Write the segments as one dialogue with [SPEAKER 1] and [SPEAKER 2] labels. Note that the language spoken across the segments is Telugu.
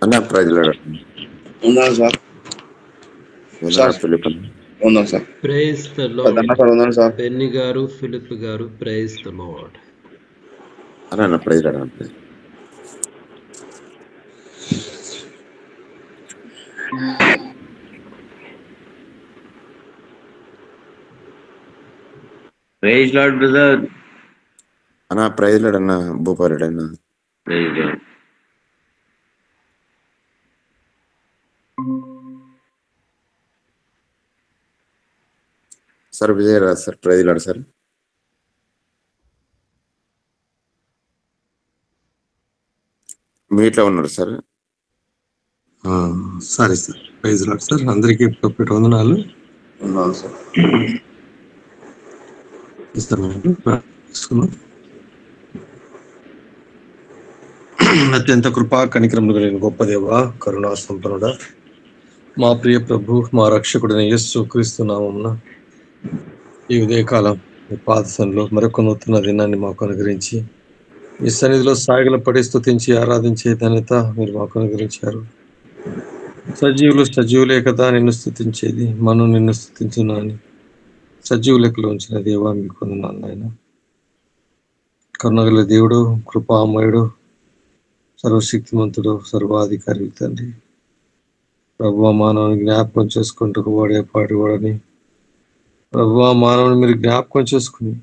[SPEAKER 1] అన్న ప్రైజ్లాడు.
[SPEAKER 2] ఉన్నాను సార్.
[SPEAKER 1] ఫిలిప్
[SPEAKER 2] ఉన్నాను sir.
[SPEAKER 3] Praise the
[SPEAKER 2] Peddanna
[SPEAKER 3] lord.
[SPEAKER 2] Sir ఉన్నాను సార్.
[SPEAKER 3] బెన్ని గారు, ఫిలిప్ గారు, ప్రైజ్ ద లార్డ్.
[SPEAKER 1] అన్న ప్రైజ్లాడు అంటే
[SPEAKER 4] ప్రైజ్ లార్డ్ బ్రదర్.
[SPEAKER 1] అన్న ప్రైజ్లాడు అన్న భూపాలుడు అన్న.
[SPEAKER 4] Praise lord.
[SPEAKER 1] Sir Vijayaraj sir praise lord sir. మీట్లో ఉన్నారు సార్.
[SPEAKER 5] సరే సార్, ప్రైజ్ లార్డ్ సార్. అందరికీ ప్రొఫెట్ వందనాలు.
[SPEAKER 2] ఉన్నాను సార్.
[SPEAKER 5] అత్యంత కృపా కనికరములు కలిగిన గొప్ప దేవ, కరుణా సంపన్నుడా, మా ప్రియ ప్రభు, మా రక్షకుడైన యేసు క్రీస్తు నామమున ఈ ఉదయకాలం మీ పాదసంలో మరొక నూతన దినాన్ని మాకు అనుగ్రహించి మీ సన్నిధిలో సాగిల పడి స్తుతించి ఆరాధించే ధన్యత మీరు మాకు అనుగ్రహించారు. సజీవులే కదా నిన్ను స్తుతించేది, మనం నిన్ను స్తుతించున్నాని సజీవులకులో ఉంచిన దేవా మీకు వందనాలు నాయన. కరుణగల దేవుడు, కృపామయుడు, సర్వశక్తిమంతుడు, సర్వాధికారి తండ్రి, ప్రభువా మానవుని జ్ఞాపకం చేసుకుంటూ వాడే పాటివాడని ప్రభువా మానవుని మీరు జ్ఞాపకం చేసుకుని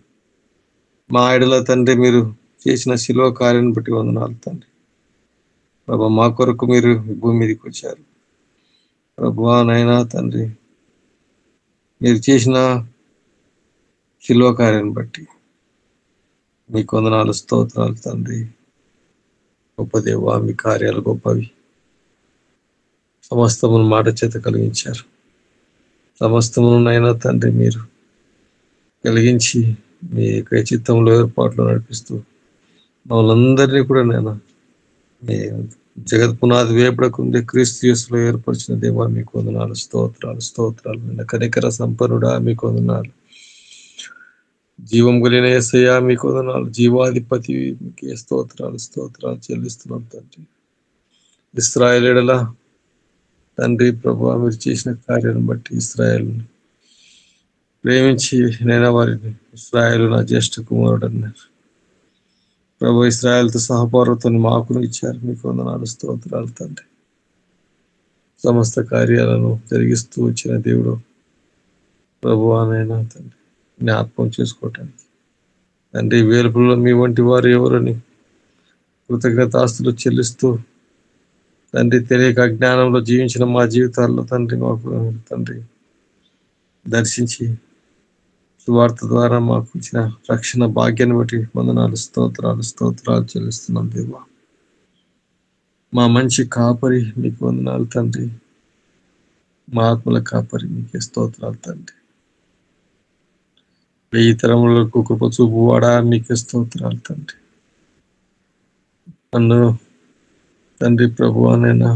[SPEAKER 5] మా ఐడల తండ్రి మీరు చేసిన శిలువ కార్యాన్ని బట్టి వందనాలు తండ్రి. ప్రభా మా కొరకు మీరు భూమి మీదకి వచ్చారు ప్రభువా నైనా తండ్రి, మీరు చేసిన శిలువ కార్యాన్ని బట్టి మీకు వందనాలు, స్తోత్రాలు తండ్రి. గొప్ప దేవా మీ కార్యాలు గొప్పవి. సమస్తమును మాట చేత కలిగించారు. సమస్తమును నైనా తండ్రి మీరు కలిగించి మీ యొక్క చిత్తంలో ఏర్పాట్లు నడిపిస్తూ మమ్మల్ందరినీ కూడా నేను మీ జగత్ పునాది వేపడకుండే క్రీస్తు యేసులో ఏర్పరిచిన దేవా మీకు వందనాలు, స్తోత్రాలు స్తోత్రాలు. నిన్న కనికర సంపన్నుడా మీకు వందనాలు. జీవం కలిగిన యేసయ్యా మీకు వందనాలు. జీవాధిపతి మీకే స్తోత్రాలు స్తోత్రాలు చెల్లిస్తున్నాం తండ్రి. ఇశ్రాయేలీయుల తండ్రి ప్రభువా మీరు చేసిన కార్యాన్ని బట్టి ఇశ్రాయేలుని ప్రేమించి నేను వారిని ఇశ్రాయేలు నా జ్యేష్ఠ కుమారుడు అన్నారు. ప్రభు ఇశ్రాయేలుతో సహపర్వతాన్ని మాకును ఇచ్చారు. మీకు వందనాలు, స్తోత్రాలు తండ్రి. సమస్త కార్యాలను జరిగిస్తూ వచ్చిన దేవుడు ప్రభువానైనా తండ్రి జ్ఞాపకం చేసుకోవటానికి తండ్రి వేలుపుల్లో మీ వంటి వారు ఎవరని కృతజ్ఞతాస్తులు చెల్లిస్తూ తండ్రి తెలియక అజ్ఞానంలో జీవించిన మా జీవితాల్లో తండ్రి మాకు తండ్రి దర్శించి సువార్త ద్వారా మాకు ఇచ్చిన రక్షణ భాగ్యాన్ని బట్టి వందనాలు, స్తోత్రాలు స్తోత్రాలు చెల్లిస్తున్నాం దేవా. మా మంచి కాపరి మీకు వందనాలు తండ్రి. మా ఆత్మల కాపరి మీకే స్తోత్రాలు తండ్రి. 1000 తరములకు కృప చూపువాడా మీకే స్తోత్రాలు తండ్రి. నన్ను తండ్రి ప్రభువానైనా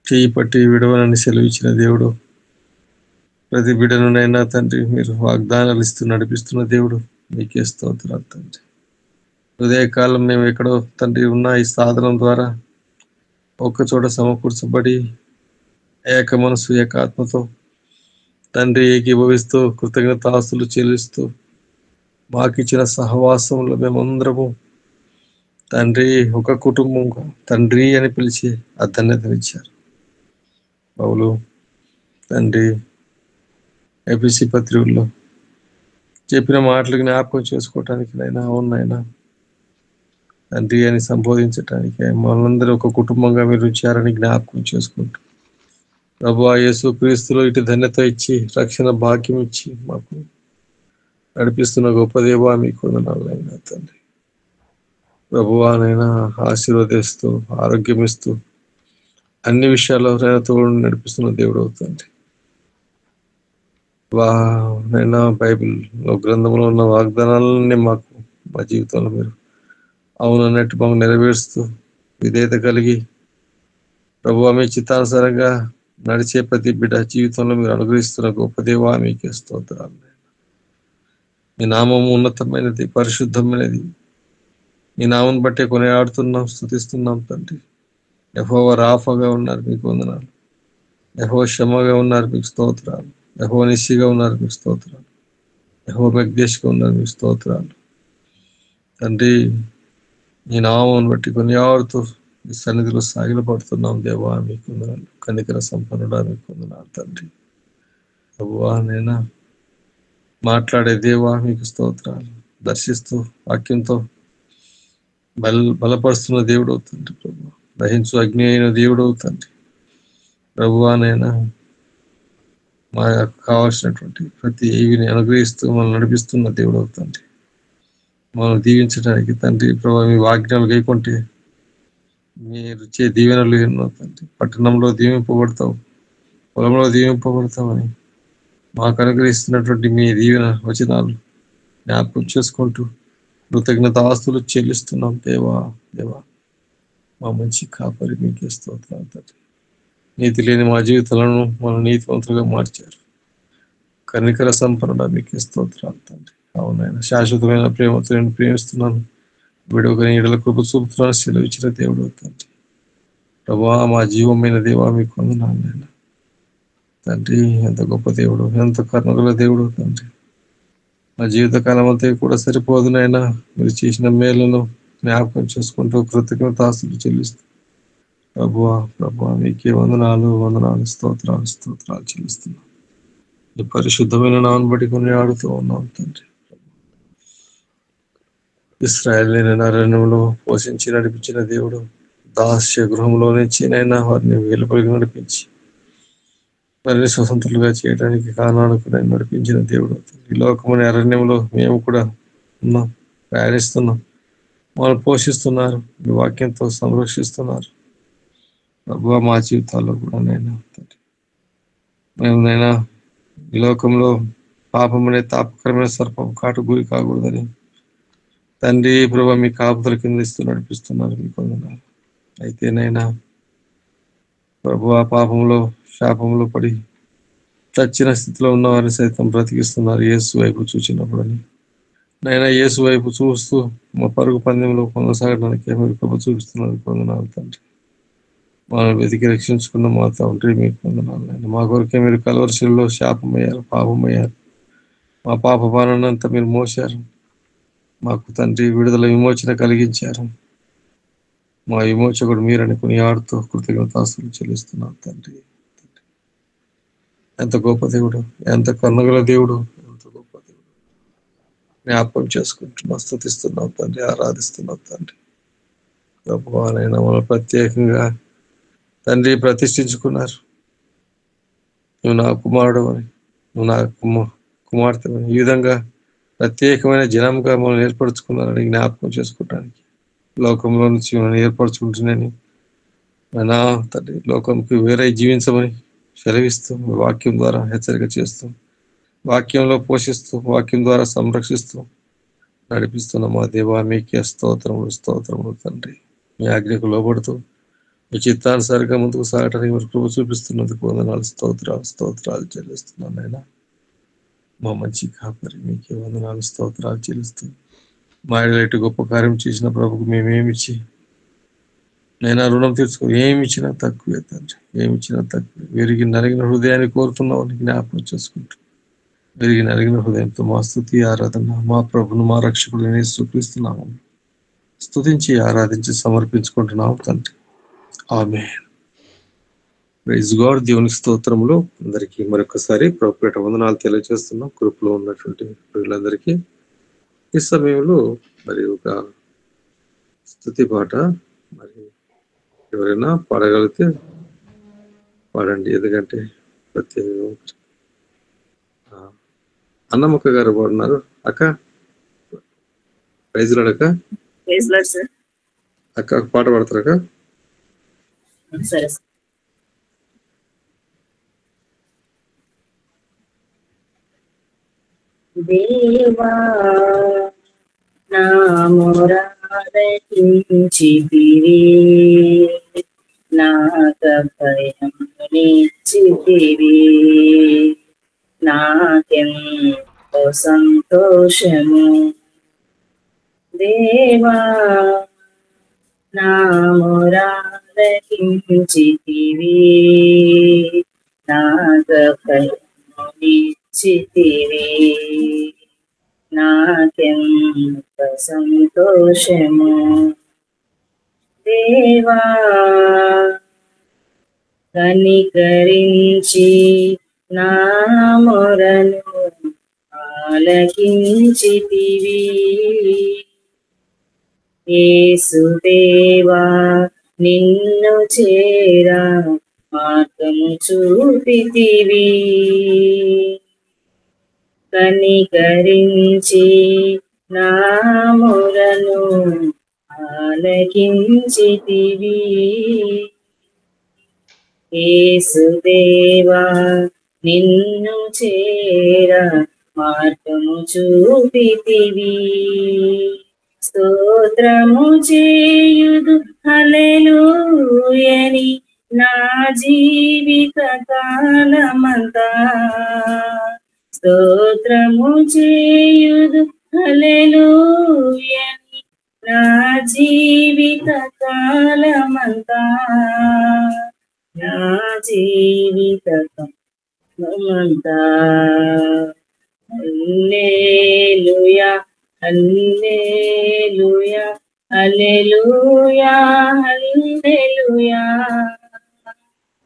[SPEAKER 5] చేయి పట్టి విడవనని సెలవిచ్చిన దేవుడు, ప్రతి బిడ్డనునైనా తండ్రి మీరు వాగ్దానాలు ఇస్తూ నడిపిస్తున్న దేవుడు మీకే స్తోత్రాలు తండ్రి. ఉదయకాలం మేము ఎక్కడో తండ్రి ఉన్న ఈ సాధనం ద్వారా ఒక్కచోట సమకూర్చబడి ఏక మనసు ఏకాత్మతో తండ్రి ఏకీభవిస్తూ కృతజ్ఞతాస్తులు చెల్లిస్తూ మాకిచ్చిన సహవాసంలో మేమందరము తండ్రి ఒక కుటుంబంగా తండ్రి అని పిలిచి ఆ ధన్యతనిచ్చారు. పౌలు తండ్రి ఎఫెసీ పత్రికల్లో చెప్పిన మాటలు జ్ఞాపకం చేసుకోవటానికి నైనా అవునైనా తండ్రి అని సంబోధించటానికి మనందరూ ఒక కుటుంబంగా మీరు ఉంచారని జ్ఞాపకం చేసుకుంటూ ప్రభువా యేసు క్రీస్తులో ఇటు ధన్యత ఇచ్చి రక్షణ భాగ్యం ఇచ్చి మాకు నడిపిస్తున్న గొప్ప దేవా మీకు వందనాలైనా తండ్రి. ప్రభువానైనా ఆశీర్వదిస్తూ ఆరోగ్యం ఇస్తూ అన్ని విషయాల్లో తోడు నడిపిస్తున్న దేవుడు అవుతుంది. నైనా బైబిల్లో గ్రంథంలో ఉన్న వాగ్దానాలన్నీ మాకు మా జీవితంలో మీరు అవునన్నట్టు మాకు నెరవేరుస్తూ విధేయత కలిగి ప్రభువా మీ చిత్తానుసారంగా నడిచే ప్రతి బిడ్డ జీవితంలో మీరు అనుగ్రహిస్తున్న గొప్ప దేవా మీకే స్తోత్రాలు. మీ నామము ఉన్నతమైనది, పరిశుద్ధమైనది, ఈ నామం బట్టే కొనియాడుతున్నాం, స్తుతిస్తున్నాం తండ్రి. యెహోవా రాఫాగా ఉన్నారు, మీకు వందనాలు. యెహోవా షమ్మగా ఉన్నారు, మీకు స్తోత్రాలు. యెహోవా నిస్సిగా ఉన్నారు, మీకు స్తోత్రాలు. యెహోవా మెగ్దేష్గా ఉన్నారు, మీకు స్తోత్రాలు తండ్రి. ఈ నామం బట్టి కొనియాడుతూ ఈ సన్నిధిలో సాగిలపడుతున్నాం దేవా, మీకు వందనాలు. కనికర సంపన్నుడా, మీకు వందనాలు తండ్రి. ప్రభువా నైనా మాట్లాడే దేవా, మీకు స్తోత్రాలు. దర్శిస్తూ వాక్యంతో బలపరుస్తున్న దేవుడు అవుతుంది ప్రభు. దహించు అగ్ని అయిన దేవుడు అవుతుంది ప్రభువా నైనా. మా కావాల్సినటువంటి ప్రతి ఏవిని అనుగ్రహిస్తూ మనం నడిపిస్తున్న దేవుడు అవుతుంది. మనం దీవించడానికి తండ్రి ప్రభు, మీ వాగ్ఞలు గైకొంటే మీరు చే దీవెనలు ఎన్నో తండ్రి. పట్టణంలో దీవింపబడతావు, పొలంలో దీవింపబడతామని మాకు అనుగ్రహిస్తున్నటువంటి మీ దీవెన వచనాలు జ్ఞాపకం చేసుకుంటూ కృతజ్ఞత ఆస్తులు చెల్లిస్తున్నాం దేవా. దేవా మా మంచి కాపరి, మీకే స్తోత్రాలు తండ్రి. నీతి లేని మా జీవితాలను మనం నీతివంతులుగా మార్చారు. కనికర సంపన్నుడా, మీకే స్తోత్రాలు తండ్రి. అవునైనా శాశ్వతమైన ప్రేమతో నేను ప్రేమిస్తున్నాను, విడువని ఎడల కృప చూపుతున్నాను సెలవిచ్చిన దేవుడు తండ్రి. ప్రభా మా జీవమైన దేవా, మీకు వందనాలు నాయనా తండ్రి. ఎంత గొప్ప దేవుడు, ఎంత కరుణగల దేవుడు తండ్రి. మా జీవితకాలం అంతా కూడా సరిపోదునైనా మీరు చేసిన మేలును జ్ఞాపకం చేసుకుంటూ కృతజ్ఞతాస్తులు చెల్లిస్తూ ప్రభువా ప్రభువా మీకే వందనాలు వందనాలు స్తోత్రాలు స్తోత్రాలు చెల్లిస్తున్నాం. ఈ పరిశుద్ధమైన నామం బట్టి కొనియాడుతూ ఉన్నాం తండ్రి. ఇశ్రాయేలుని అరణ్యంలో పోషించి నడిపించిన దేవుడు, దాస్య గృహంలో నుంచి నైనా వారిని వెలుపలికి నడిపించి వారిని స్వతంత్రులుగా చేయడానికి కారణాలకు నడిపించిన దేవుడు. ఈ లోకమనే అరణ్యంలో మేము కూడా ఉన్నాం, ప్రయాణిస్తున్నాం. వాళ్ళు పోషిస్తున్నారు, మీ వాక్యంతో సంరక్షిస్తున్నారు ప్రభువా. మా జీవితాల్లో కూడా నైనా మేము నైనా ఈ లోకంలో పాపం అనే తాపకరమైన సర్పం కాటు గురి కాకూడదని తండ్రి ప్రభు మీ కాపుదల కింద ఇస్తూ నడిపిస్తున్నారు, మీకు వందనాలు. అయితే నైనా ప్రభు ఆ పాపంలో శాపంలో పడి చచ్చిన స్థితిలో ఉన్నవారిని సైతం బ్రతికిస్తున్నారు యేసు వైపు చూచినప్పుడని. నైనా యేసు వైపు చూస్తూ మా పరుగు పందెంలో కొనసాగడానికి మీరు కృప చూపిస్తున్నారు, వందనాలు తండ్రి. మనం వెతికి రక్షించుకున్న మా తండ్రి, మీకు వందనాలు. మా కొరకే మీరు కలవరిశిలో శాపమయ్యారు, పాపమయ్యారు. మా పాప భారాన్నంతా మీరు మోశారు, మాకు తండ్రి విడుదల విమోచన కలిగించారు. మా విమోచకుడు మీరని కొనియాడుతూ కృతజ్ఞతాస్తులు చెల్లిస్తున్నాం తండ్రి. ఎంత గొప్ప దేవుడు, ఎంత కరుణగల దేవుడు, ఎంత గొప్ప దేవుడు. జ్ఞాపకం చేసుకుంటున్నాం, స్తుతిస్తున్నాం తండ్రి, ఆరాధిస్తున్నాం తండ్రి. గొప్పవానైనా మనం ప్రత్యేకంగా తండ్రి ప్రతిష్ఠించుకున్నారు. నువ్వు నా కుమారుడు అని, నువ్వు నా కుమార్తె అని, ఈ విధంగా ప్రత్యేకమైన జనంగా మనం ఏర్పరచుకున్నారని జ్ఞాపకం చేసుకోవడానికి, లోకంలో నుంచి మనం ఏర్పరచుకుంటున్నాని నా తండ్రి లోకంకి వేరే జీవించమని సెలవిస్తూ వాక్యం ద్వారా హెచ్చరిక చేస్తూ, వాక్యంలో పోషిస్తూ, వాక్యం ద్వారా సంరక్షిస్తూ నడిపిస్తున్న మా దేవా, మీకే స్తోత్రములు స్తోత్రములు తండ్రి. మీ ఆజ్ఞకు లోబడుతూ మీ చిత్తానుసారిగా ముందుకు సాగటానికి మీరు కృప చూపిస్తున్నందుకు వందనాలు, స్తోత్రాలు స్తోత్రాలు చెల్లిస్తున్నాను అయినా మా మంచి కాపరి, మీకే వందనాలు స్తోత్రాలు చెల్లిస్తూ మా ఇటు గొప్ప కార్యం చేసిన ప్రభుకు మేమేమిచ్చి నైనా రుణం తీర్చుకో, ఏమిచ్చినా తక్కువే తండ్రి, ఏమిచ్చినా తక్కువే. విరిగి నలిగిన హృదయాన్ని కోరుతున్నామని జ్ఞాపకం చేసుకుంటూ విరిగి నలిగిన హృదయంతో మా స్తుతి ఆరాధన మా ప్రభును మా రక్షకుడిని స్తుతిస్తున్నాము, స్తుతించి ఆరాధించి సమర్పించుకుంటున్నాము తండ్రి. ఆమేన్. Praise God. దేవునికి స్తోత్రములు. అందరికీ మరొకసారి ప్రభుపేట వందనాలు తెలియజేస్తున్నాం. గ్రూప్లో ఉన్నటువంటి ప్రజలందరికీ ఈ సమయంలో మరి ఒక స్తుతి పాట మరి ఎవరైనా పాడగలిగితే పాడండి. ఎందుకంటే ప్రత్యేకంగా అన్నమ్మక్క గారు పాడున్నారు. అక్క ప్రైజ్ లాడ్ అక్క. అక్క పాట పాడతారు అక్క.
[SPEAKER 6] సరే. దేవా నా మొరాలకించితివి, నాక భయం నిచ్చితివి, నాకెంతో సంతోషము. దేవా నా మొరాలకించితివి, నాగపయనిచ్చితివి, నాకెంత సంతోషము. దేవా కనికరించి నా మొరను ఆలకించితివి. యేసుదేవా నిన్ను చేరా మార్గము చూపితివి. కనికరించి నా మొరను ఆలకించితివి. యేసుదేవా నిన్ను చేరా మార్గము చూపితివి. స్తోత్రము చేయుదు హల్లెలూయని నా జీవిత కాలమంతా. స్తోత్రము చేయుదు హల్లెలూయని నా జీవిత కాలమంతా. నా జీవిత కాలమంతా. హల్లెలూయా హల్లెలూయా హల్లెలూయా హల్లెలూయా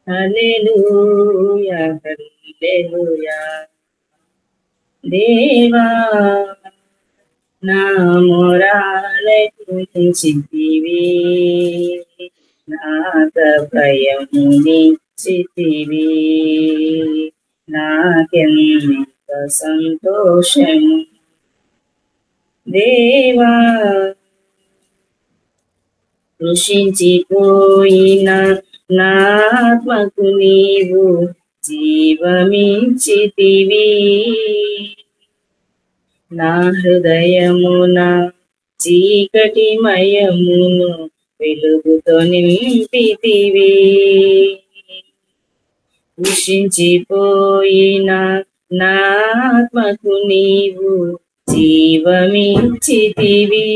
[SPEAKER 6] హల్లెలూయా హల్లెలూయా. దేవా నా మొరాలకించితివి, నాక భయమునిచ్చితివి, నాకెంత సంతోషము. దేవా కృషించిపోయిన నాత్మకు నీవు జీవమిచ్చితివి. నా హృదయమున చీకటిమయమును వెలుగుతో నింపితివి. కృషించిపోయిన నాత్మకు నీవు జీవమిచ్చితివి.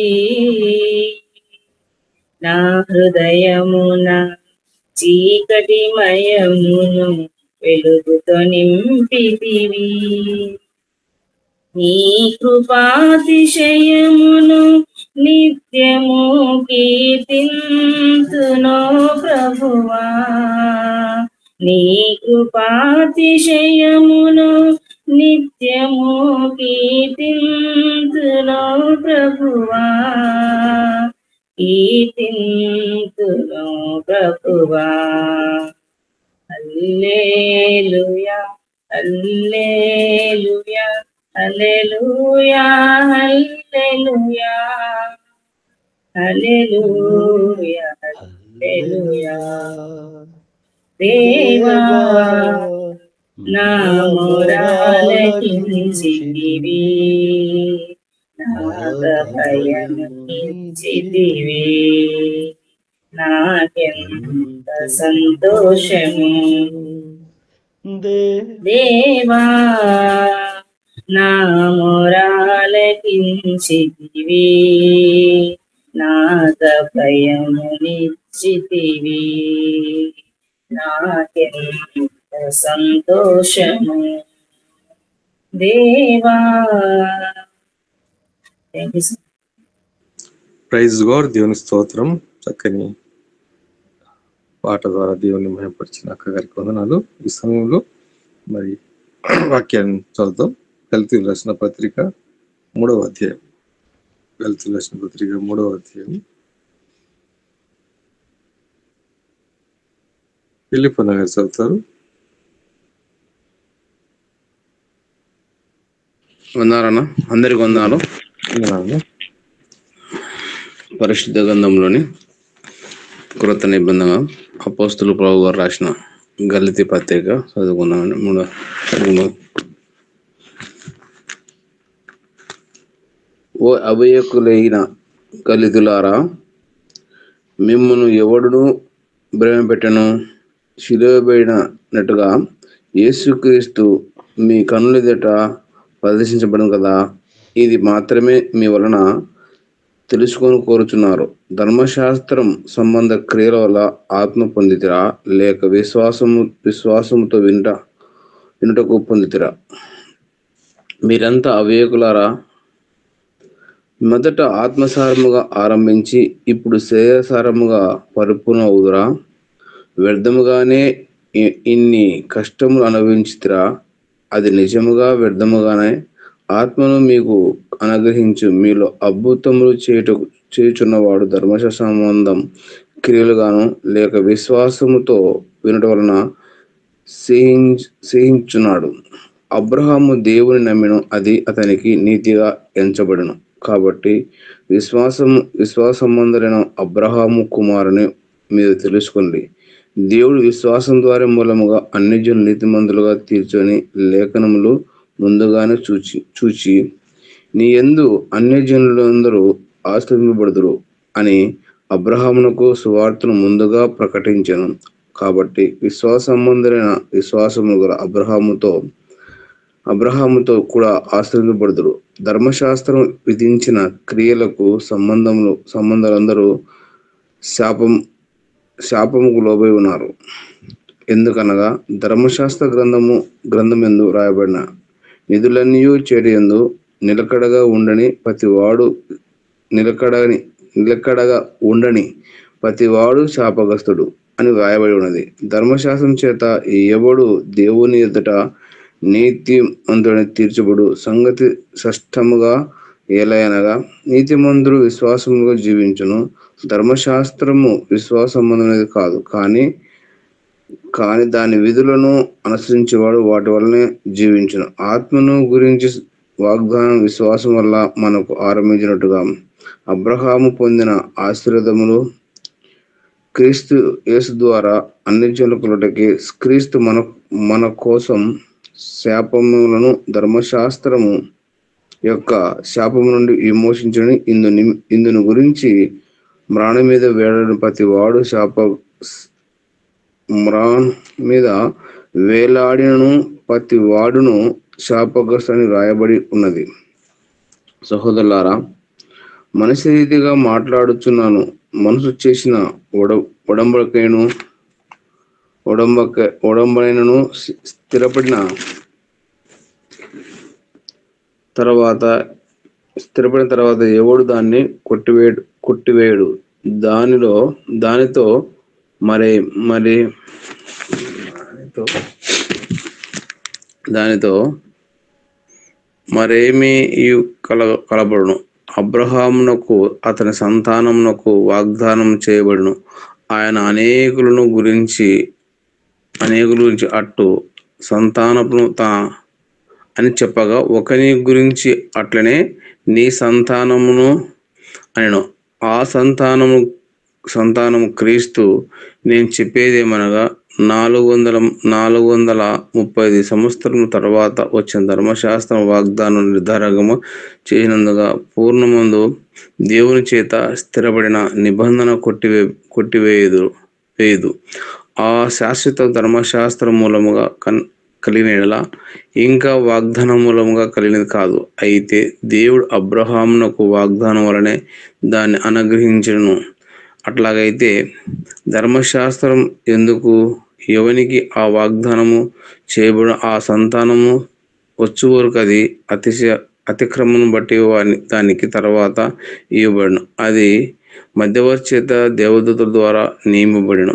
[SPEAKER 6] నా హృదయమున చీకటిమయమును వెలుగుతో నింపితివి. నీ కృపాతిశయమును నిత్యము కీర్తింతునో ప్రభువా. నీ కృపాతిశయమును నిత్యము కీర్తింతునో ప్రభువా. కీర్తింతునో ప్రభువా. హల్లెలూయా హల్లెలూయా హల్లెలూయా హల్లెలూయా హల్లెలూయా హల్లెలూయా. దేవా నా మొరాలకించితివి, నాక భయమునిచ్చితివి, నాకెంత సంతోషము. దేవా నా మొరాలకించితివి, నాక భయమునిచ్చితివి, నాకెంత సంతోషము. దేవా
[SPEAKER 5] ప్రైజ్ గాడ్. దేవుని స్తోత్రం. చక్కని పాట ద్వారా దేవుని మహిమపరిచిన అక్క గారికి వందనాలు. ఈ సమయంలో మరి వాక్యాన్ని చదువుతాం. గలతీయులకు రాసిన పత్రిక 3వ అధ్యాయం. గలతీయులకు రాసిన పత్రిక 3వ అధ్యాయం. ఫిలిప్ గారు చదువుతారు.
[SPEAKER 2] వందనాలన్నా, అందరికి వందనాలు. పరిశుద్ధ గ్రంథంలోని క్రొత్త నిబంధన అపోస్తులు ప్రభు గారు రాసిన గలతీ పత్రిక చదువుకున్నామని 3వ. ఓ అభయకులైన గలితులారా, మిమ్మును ఎవడును భ్రమపెట్టను. శిలువబడినట్టుగా యేసుక్రీస్తు మీ కన్నులెదుట ప్రదర్శించబడను కదా. ఇది మాత్రమే మీ వలన తెలుసుకొని కోరుచున్నారు. ధర్మశాస్త్రం సంబంధ క్రియల వల్ల ఆత్మ పొందితిరా, లేక విశ్వాసముతో వినుటకు పొందితిరా? మీరంతా అవివేకులారా. మొదట ఆత్మసారముగా ఆరంభించి ఇప్పుడు శరీరసారముగా పరిపూర్ణ అవుదురా? వ్యర్థముగానే ఇన్ని కష్టములు అనుభవించితిరా? అది నిజముగా వ్యర్థముగానే ఆత్మను మీకు అనుగ్రహించు మీలో అద్భుతములు చేయుచున్నవాడు ధర్మశాస్త్ర సంబంధం క్రియలుగాను లేక విశ్వాసముతో వినుట వలన సేహించున్నాడు. అబ్రహాము దేవుని నమ్మెను, అది అతనికి నీతిగా ఎంచబడెను. కాబట్టి విశ్వాసంబంధులైన అబ్రహాము కుమారుని మీరు తెలుసుకోండి. దేవుడు విశ్వాసం ద్వారా మూలముగా అన్ని జనులు నీతిమంతులుగా తీర్చని లేఖనములు ముందుగానే చూచి నీ యందు అన్ని జనులందరూ ఆశ్రయింపబడుదురు అని అబ్రహామునకు సువార్తను ముందుగా ప్రకటించాను. కాబట్టి విశ్వాసంబంధులైన విశ్వాసము గల అబ్రహాముతో కూడా ఆశ్రయింపబడుదురు. ధర్మశాస్త్రం విధించిన క్రియలకు సంబంధాలందరూ శాపముకు లోబై ఉన్నారు. ఎందుకనగా ధర్మశాస్త్ర గ్రంథమెందు రాయబడిన నిధులన్నీ చేటియందు నిలకడగా ఉండని ప్రతివాడు శాపగ్రస్తుడు అని వ్రాయబడి ఉన్నది. ధర్మశాస్త్రం చేత ఎవడు దేవుని ఎదుట నీతిమంతుడని తీర్చబడు సంగతి స్పష్టముగా ఏలయనగా నీతిమంతుడు విశ్వాసముగా జీవించును. ధర్మశాస్త్రము విశ్వాసంబంధమైనది కాదు, కానీ దాని విధులను అనుసరించేవాడు వాటి వల్లనే జీవించును. ఆత్మను గురించి వాగ్దానం విశ్వాసం వల్ల మనకు ఆరంభించినట్టుగా అబ్రహాము పొందిన ఆశీర్వాదములు క్రీస్తు యేసు ద్వారా అన్ని జనులకి క్రీస్తు మన కోసం శాపములను ధర్మశాస్త్రము యొక్క శాపము నుండి విమోచించని ఇందును గురించి మ్రాణ మీద వేలాడిన ప్రతి వాడు మీద వేలాడినను ప్రతి వాడును శాపగ్రస్తుని రాయబడి ఉన్నది. సహోదరులారా, మనిషి రీతిగా మాట్లాడుచున్నాను. మనసు చేసిన ఒడంబడినను స్థిరపడిన తర్వాత ఎవడు దాన్ని కొట్టివేయడు. దానితో మరేమీ కలబడును. అబ్రహామునకు అతని సంతానమునకు వాగ్దానం చేయబడును. ఆయన అనేకుల గురించి అట్టు సంతానమును అని చెప్పగా ఒకని గురించి అట్లనే నీ సంతానమును అనెను. ఆ సంతానము క్రీస్తు. నేను చెప్పేదేమనగా 430 సంవత్సరం తర్వాత వచ్చిన ధర్మశాస్త్రం వాగ్దానం నిర్ధారకము చేసినందుగా పూర్ణమందు దేవుని చేత స్థిరపడిన నిబంధన కొట్టివేయదు. ఆ శాశ్వత ధర్మశాస్త్రం మూలముగా కలిగిన ఇంకా వాగ్దానం మూలముగా కలిగినది కాదు. అయితే దేవుడు అబ్రహామునకు వాగ్దానం వలనే దాన్ని అనుగ్రహించను. అట్లాగైతే ధర్మశాస్త్రం ఎందుకు? ఎవనికి ఆ వాగ్దానము చేయబడిన ఆ సంతానము వచ్చు వరకు అది అతిక్రమను బట్టి దానికి తర్వాత ఇవ్వబడిన అది మధ్యవర్తి చేత దేవదూతల ద్వారా నియమింపబడిన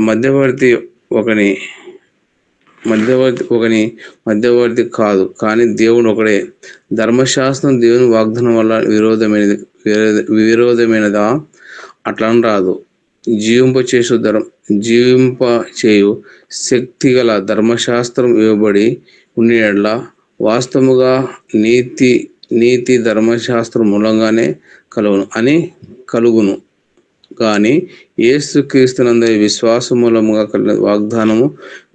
[SPEAKER 2] మధ్యవర్తి కాదు, కానీ దేవుడు ఒకడే. ధర్మశాస్త్రం దేవుని వాగ్దానం వల్ల విరోధమైనదా? అట్లా రాదు. జీవింప చేయు శక్తి గల ధర్మశాస్త్రం ఇవ్వబడి ఉండేలా వాస్తవముగా నీతి ధర్మశాస్త్రం మూలంగానే కలుగును. కానీ యేసుక్రీస్తునందు విశ్వాసం మూలముగా కలిగిన వాగ్దానము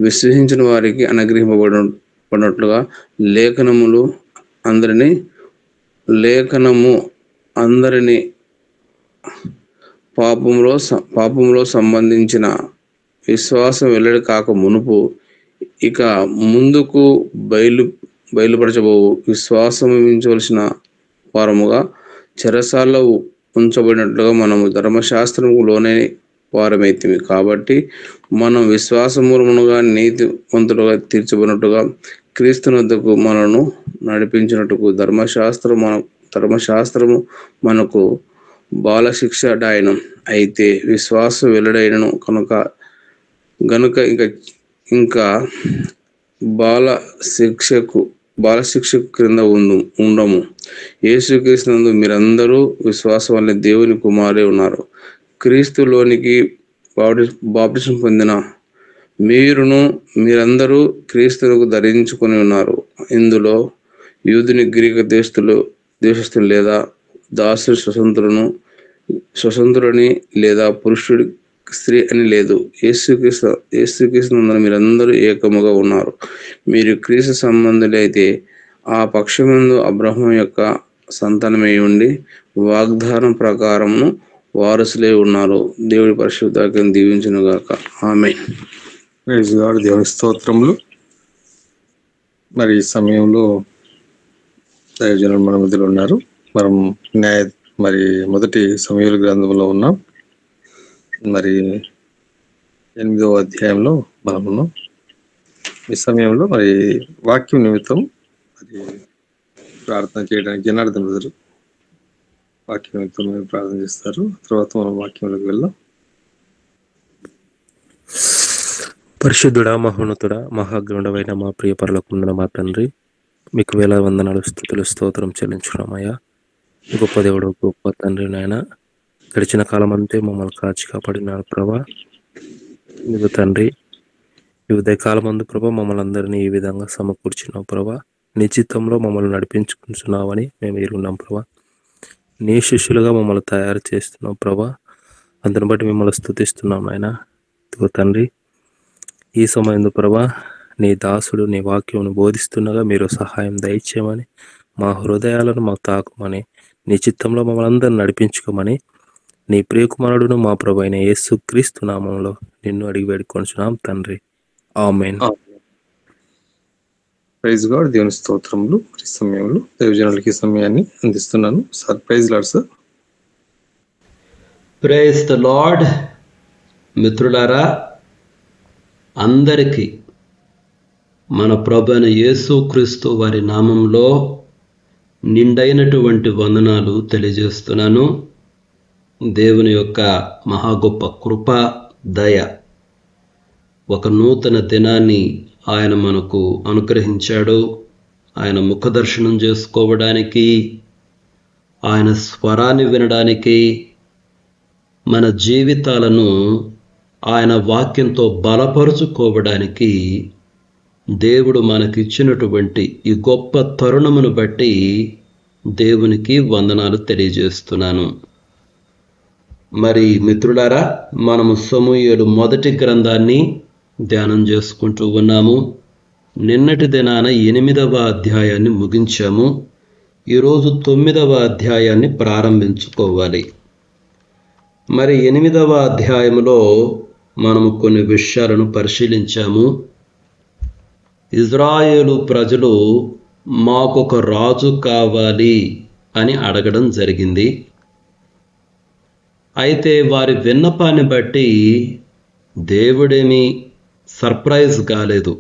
[SPEAKER 2] విశ్వసించిన వారికి అనుగ్రహింపబడినట్లుగా లేఖనము అందరినీ పాపములో సంబంధించిన విశ్వాసం వెల్లడి కాక మునుపు ఇక ముందుకు బయలుపరచబోవు విశ్వాసం ఉంచవలసిన వారముగా చెరసాల్లో ఉంచబడినట్లుగా మనము ధర్మశాస్త్రములోనే వారమైతిమి. కాబట్టి మనం విశ్వాస మూలముగా నీతివంతులుగా తీర్చబడినట్టుగా క్రీస్తునొద్దకు మనను నడిపించినట్టుకు ధర్మశాస్త్రము మనకు బాలశిక్షడాయనం అయితే విశ్వాసం వెల్లడైనను గనుక ఇంకా బాలశిక్షకు క్రింద ఉండము. యేసుక్రీస్తునందు మీరందరూ విశ్వాసం వల్ల దేవుని కుమారులై ఉన్నారు. క్రీస్తులోనికి బాప్టిజం పొందిన మీరందరూ క్రీస్తులకు ధరించుకొని ఉన్నారు. ఇందులో యూదుని గ్రీక దేశస్థులు లేదా దాసుడు స్వతంత్రుని లేదా పురుషుడి స్త్రీ అని లేదు. యేసుక్రీస్తునందు మీరందరూ ఏకముగా ఉన్నారు. మీరు క్రీస్తు సంబంధులైతే ఆ పక్షమందు అబ్రహాము యొక్క సంతానమై ఉండి వాగ్దానం ప్రకారమును వారసులై ఉన్నారు. దేవుడి పరిశుద్ధాత్మను దీవించును గాక. ఆమేన్.
[SPEAKER 5] Praise God. దేవుని స్తోత్రములు. మరి ఈ సమయంలో దైవజనులు మన మధ్యలో ఉన్నారు. మనం మొదటి సమూయేలు గ్రంథంలో ఉన్నాం. మరి 8వ అధ్యాయంలో మనం ఉన్నాం. ఈ సమయంలో మరి వాక్యం నిమిత్తం మరి ప్రార్థన చేయడానికి జనార్దన్ బ్రదర్ వాక్యం నిమిత్తం ప్రార్థన చేస్తారు. తర్వాత మనం వాక్యంలోకి వెళ్దాం.
[SPEAKER 7] పరిశుద్ధుడా, మహోన్నతుడా, మహాగ్రంథమైన మా ప్రియ పరలోకమున్న మా తండ్రి, మీకు వేల వందనాలు, స్తుతులు, స్తోత్రం చెల్లించుకున్నామయ్యా. గొప్ప దేవుడు, గొప్ప తండ్రి నాయన, గడిచిన కాలం అంతే మమ్మల్ని కాచి కాపాడినాడు ప్రభా. నీకు తండ్రి, ఈ ఉదయకాలం అందు ప్రభా మమ్మల్ని అందరినీ ఈ విధంగా సమకూర్చున్నావు ప్రభా. నీ చిత్తంలో మమ్మల్ని నడిపించుకుంటున్నావని మేము ఎరుగున్నాం ప్రభా. నీ శిష్యులుగా మమ్మల్ని తయారు చేస్తున్నావు ప్రభా. అందుని బట్టి మిమ్మల్ని స్తుతిస్తున్నాం నాయన. తండ్రి, ఈ సమయం ప్రభా నీ దాసుడు నీ వాక్యం బోధిస్తుండగా మీరు సహాయం దయచేయమని, మా హృదయాలను మాకు తాకమని, నీ చిత్తంలో మమ్మల్ని అందరిని నడిపించుకోమని నీ ప్రియకుమారుడును మా ప్రభు అయిన యేసుక్రీస్తు నామంలో నిన్ను అడిగి వేడుకొంచున్నాం తండ్రి. ఆమేన్.
[SPEAKER 5] Praise God. దేవుని స్తోత్రములు. ఈ సమయంలో దైవజనులకి ఈ సమయాన్ని అందిస్తున్నాను. Sir, praise lord sir.
[SPEAKER 3] Praise the lord. మిత్రులారా, అందరికీ మన ప్రభు అయిన యేసుక్రీస్తు వారి నామంలో నిండైనటువంటి వందనాలు తెలియజేస్తున్నాను. దేవుని యొక్క మహా గొప్ప కృప, దయ, ఒక నూతన దినాన్ని ఆయన మనకు అనుగ్రహించాడు. ఆయన ముఖదర్శనం చేసుకోవడానికి, ఆయన స్వరాన్ని వినడానికి, మన జీవితాలను ఆయన వాక్యంతో బలపరుచుకోవడానికి దేవుడు మనకిచ్చినటువంటి ఈ గొప్ప తరుణమును బట్టి దేవునికి వందనాలు తెలియజేస్తున్నాను. మరి మిత్రులారా, మనము సమూయేలు మొదటి గ్రంథాన్ని ధ్యానం చేసుకుంటూ ఉన్నాము. నిన్నటి దినాన 8వ అధ్యాయాన్ని ముగించాము. ఈరోజు 9వ అధ్యాయాన్ని ప్రారంభించుకోవాలి. మరి 8వ అధ్యాయంలో మనము కొన్ని విషయాలను పరిశీలించాము. ఇజ్రాయేలు ప్రజలు మాకొక రాజు కావాలి అని అడగడం జరిగింది. అయితే వారి విన్నపాన్ని బట్టి దేవుడేమీ సర్ప్రైజ్ కాలేదు,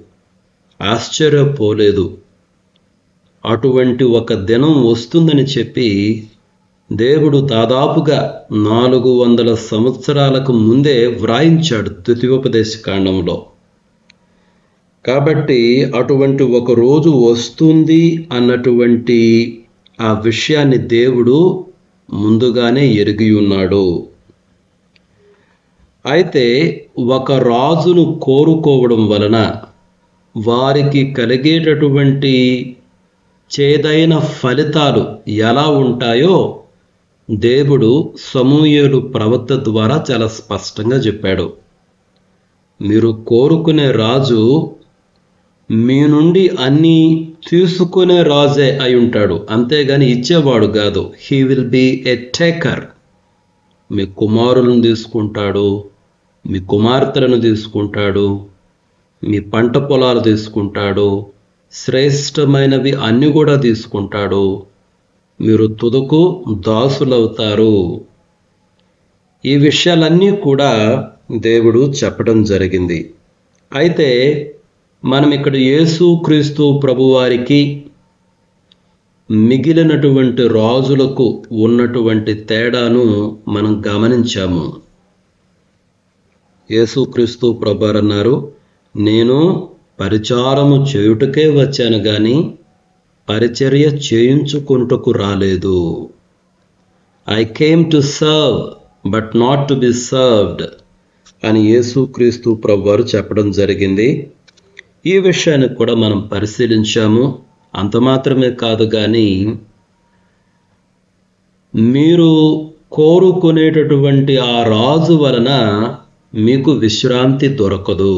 [SPEAKER 3] ఆశ్చర్యపోలేదు. అటువంటి ఒక దినం వస్తుందని చెప్పి దేవుడు దాదాపుగా 400 సంవత్సరాలకు ముందే వ్రాయించాడు ద్వితీయోపదేశ కాండంలో. కాబట్టి అటువంటి ఒక రోజు వస్తుంది అన్నటువంటి ఆ విషయాన్ని దేవుడు ముందుగానే ఎరిగి ఉన్నాడు. అయితే ఒక రాజును కోరుకోవడం వలన వారికి కలిగేటటువంటి చేదైన ఫలితాలు ఎలా ఉంటాయో దేవుడు సమూయేలు ప్రవక్త ద్వారా చాలా స్పష్టంగా చెప్పాడు. మీరు కోరుకునే రాజు మీ నుండి అన్నీ తీసుకునే రాజే అయి ఉంటాడు, అంతేగాని ఇచ్చేవాడు కాదు. He will be a taker. మీ కుమారులను తీసుకుంటాడు, మీ కుమార్తెలను తీసుకుంటాడు, మీ పంట పొలాలు తీసుకుంటాడు, శ్రేష్టమైనవి అన్నీ కూడా తీసుకుంటాడు. మీరు తుదకు దాసులవుతారు. ఈ విషయాలన్నీ కూడా దేవుడు చెప్పడం జరిగింది. అయితే మనం ఇక్కడ యేసుక్రీస్తు ప్రభువారికి మిగిలినటువంటి రాజులకు ఉన్నటువంటి తేడాను మనం గమనించాము. యేసుక్రీస్తు ప్రభువారు అన్నారు, నేను పరిచారము చేయుటకే వచ్చాను గాని పరిచర్య చేయించుకుంటకు రాలేదు. I came to serve but not to be served అని యేసుక్రీస్తు ప్రభువారు చెప్పడం జరిగింది. ఈ విషయాన్ని కూడా మనం పరిశీలించాము. అంత మాత్రమే కాదు కానీ మీరు కోరుకునేటటువంటి ఆ రాజు వలన మీకు విశ్రాంతి దొరకదు.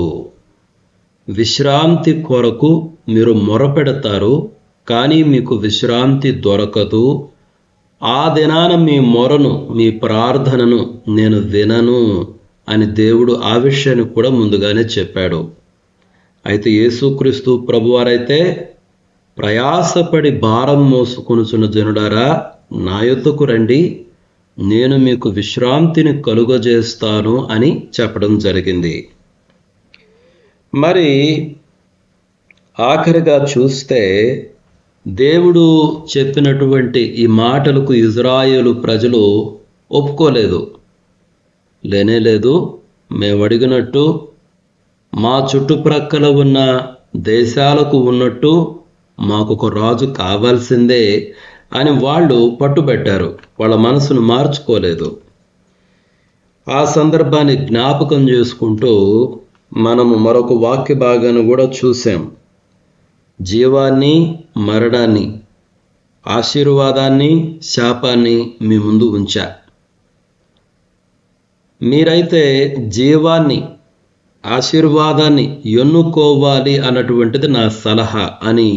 [SPEAKER 3] విశ్రాంతి కొరకు మీరు మొరపెడతారు, కానీ మీకు విశ్రాంతి దొరకదు. ఆ దినాన మీ మొరను, మీ ప్రార్థనను నేను వినను అని దేవుడు ఆ విషయాన్ని కూడా ముందుగానే చెప్పాడు. అయితే యేసుక్రీస్తు ప్రభువారైతే ప్రయాసపడి భారం మోసుకొనుచున్న జనులారా నా యొద్దకు రండి, నేను మీకు విశ్రాంతిని కలుగజేస్తాను అని చెప్పడం జరిగింది. మరి ఆఖరిగా చూస్తే దేవుడు చెప్పినటువంటి ఈ మాటలకు ఇజ్రాయేలు ప్రజలు ఒప్పుకోలేదు. లేనేలేదు, మేము అడిగినట్టు మా చుట్టుప్రక్కల ఉన్న దేశాలకు ఉన్నట్టు మాకు ఒక రాజు కావాల్సిందే అని వాళ్ళు పట్టుబట్టారు. వాళ్ళ మనసును మార్చుకోలేదు. ఆ సందర్భాన్ని జ్ఞాపకం చేసుకుంటూ మనము మరొక వాక్య భాగాన్ని కూడా చూసాం. జీవాన్ని, మరణాన్ని, ఆశీర్వాదాన్ని, శాపాన్ని మీ ముందు ఉంచా. మీరైతే జీవాన్ని, ఆశీర్వాదాన్ని ఎన్నుకోవాలి అన్నటువంటిది నా సలహా అని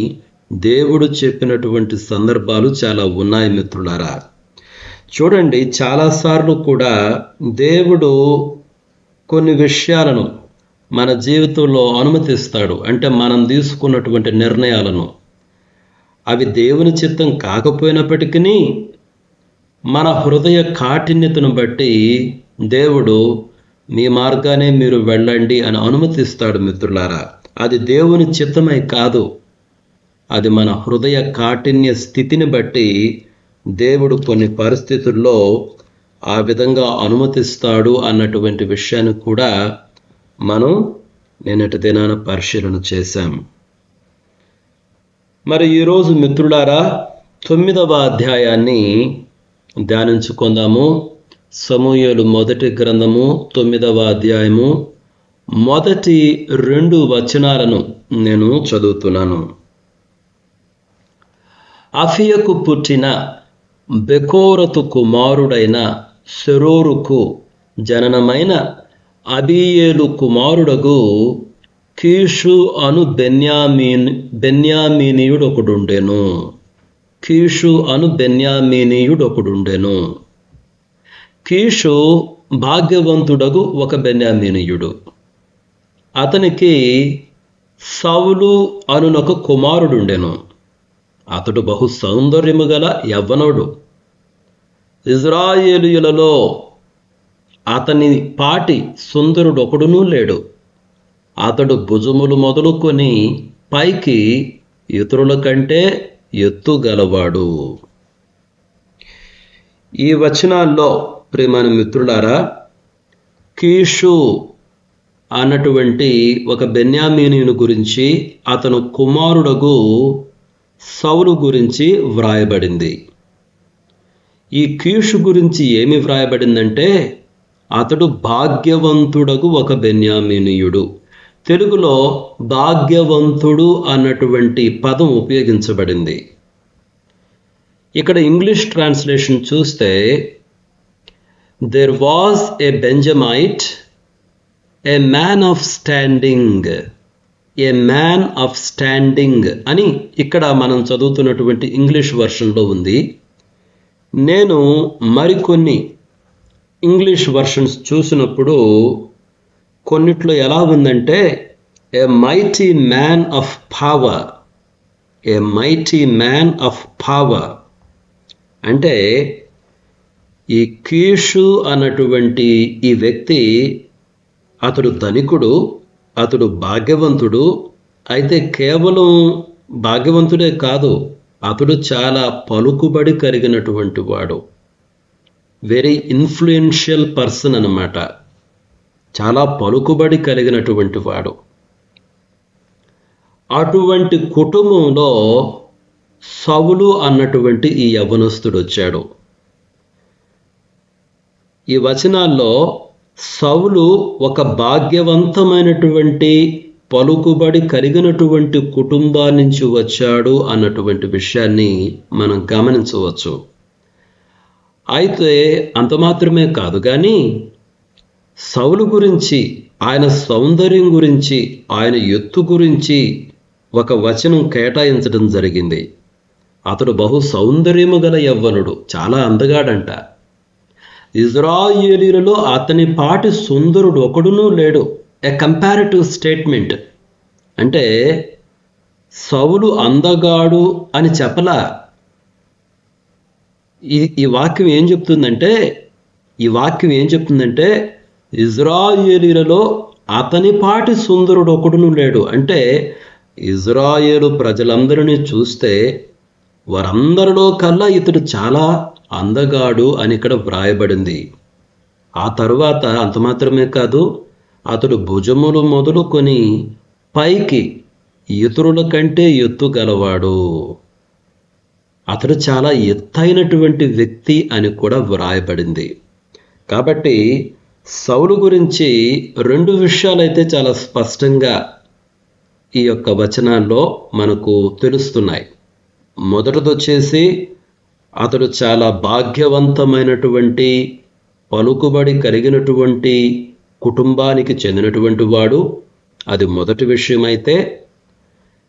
[SPEAKER 3] దేవుడు చెప్పినటువంటి సందర్భాలు చాలా ఉన్నాయి మిత్రులారా. చూడండి, చాలాసార్లు కూడా దేవుడు కొన్ని విషయాలను మన జీవితంలో అనుమతిస్తాడు. అంటే మనం తీసుకున్నటువంటి నిర్ణయాలను, అవి దేవుని చిత్తం కాకపోయినప్పటికీ మన హృదయ కాఠిన్యతను బట్టి దేవుడు మీ మార్గానే మీరు వెళ్ళండి అని అనుమతిస్తాడు మిత్రులారా. అది దేవుని చిత్తమై కాదు, అది మన హృదయ కాఠిన్య స్థితిని బట్టి దేవుడు కొన్ని పరిస్థితుల్లో ఆ విధంగా అనుమతిస్తాడు అన్నటువంటి విషయాన్ని కూడా మనం నిన్నటి దినాన పరిశీలన చేశాం. మరి ఈరోజు మిత్రులారా 9వ అధ్యాయాన్ని ధ్యానించుకుందాము. సమూయేలు మొదటి గ్రంథము 9వ అధ్యాయము మొదటి 2 వచనాలను నేను చదువుతున్నాను. అఫియకు పుట్టిన బెకోరతు కుమారుడైన సెరోరుకు జననమైన అబీయేలు కుమారుడగు కీషు అను బెన్యామీనీయుడొకడుండెను. కీషు అను బెన్యామీనీయుడొకడుండెను. కీషు భాగ్యవంతుడగు ఒక బెన్యామీనీయుడు. అతనికి సౌలు అనునొక కుమారుడుండెను. అతడు బహు సౌందర్యము గల యవ్వనుడు. ఇజ్రాయేలీయులలో అతని పాటి సుందరుడొకడునూ లేడు. అతడు భుజములు మొదలుకొని పైకి ఇతరుల కంటే ఎత్తుగలవాడు. ఈ వచనాల్లో ప్రియమైన మిత్రులారా, కీషు అన్నటువంటి ఒక బెన్యామీనీయుని గురించి, అతను కుమారుడగు సౌలు గురించి వ్రాయబడింది. ఈ కీషు గురించి ఏమి వ్రాయబడిందంటే, అతడు భాగ్యవంతుడగు ఒక బెన్యామీనీయుడు. తెలుగులో భాగ్యవంతుడు అన్నటువంటి పదం ఉపయోగించబడింది. ఇక్కడ ఇంగ్లీష్ ట్రాన్స్లేషన్ చూస్తే, there was a Benjamite, a man of standing, a man of standing అని ఇక్కడ మనం చదువుతున్నటువంటి ఇంగ్లీష్ వర్షన్లో ఉంది. నేను మరికొన్ని ఇంగ్లీష్ వర్షన్స్ చూసినప్పుడు కొన్నిట్లో ఎలా ఉందంటే, ఏ mighty man of power, A mighty man of power అంటే ఈ కీషు అన్నటువంటి ఈ వ్యక్తి అతడు ధనికుడు, అతడు భాగ్యవంతుడు. అయితే కేవలం భాగ్యవంతుడే కాదు, అతడు చాలా పలుకుబడి కలిగినటువంటి వాడు. వెరీ ఇన్ఫ్లుయెన్షియల్ పర్సన్ అన్నమాట. చాలా పలుకుబడి కలిగినటువంటి వాడు. అటువంటి కుటుంబంలో సౌలు అన్నటువంటి ఈ యవ్వనస్తుడు వచ్చాడు. ఈ వచనాల్లో సౌలు ఒక భాగ్యవంతమైనటువంటి పలుకుబడి కలిగినటువంటి కుటుంబాన్ని నుంచి వచ్చాడు అన్నటువంటి విషయాన్ని మనం గమనించవచ్చు. అయితే అంత మాత్రమే కాదు, కానీ సౌలు గురించి, ఆయన సౌందర్యం గురించి, ఆయన ఎత్తు గురించి ఒక వచనం కేటాయించడం జరిగింది. అతడు బహు సౌందర్యము గల యవ్వనుడు, చాలా అందగాడంట. ఇజ్రాయేలీలలో అతని పాటి సుందరుడు ఒకడునూ లేడు. ఏ కంపారిటివ్ స్టేట్మెంట్. అంటే సౌలు అందగాడు అని చెప్పలా. ఈ వాక్యం ఏం చెప్తుందంటే ఇజ్రాయేలీలలో అతని పాటి సుందరుడు ఒకడునూ లేడు. అంటే ఇజ్రాయేలు ప్రజలందరినీ చూస్తే వారందరిలో కల్లా ఇతడు చాలా అందగాడు అని ఇక్కడ వ్రాయబడింది. ఆ తరువాత అంత మాత్రమే కాదు, అతడు భుజములు మొదలుకొని పైకి ఇతరుల కంటే ఎత్తు గలవాడు. అతడు చాలా ఎత్తైనటువంటి వ్యక్తి అని కూడా వ్రాయబడింది. కాబట్టి సౌలు గురించి రెండు విషయాలైతే చాలా స్పష్టంగా ఈ యొక్క వచనాల్లో మనకు తెలుస్తున్నాయి. మొదటిదొచ్చేసి అతడు చాలా భాగ్యవంతమైనటువంటి పలుకుబడి కలిగినటువంటి కుటుంబానికి చెందినటువంటి వాడు. అది మొదటి విషయం. అయితే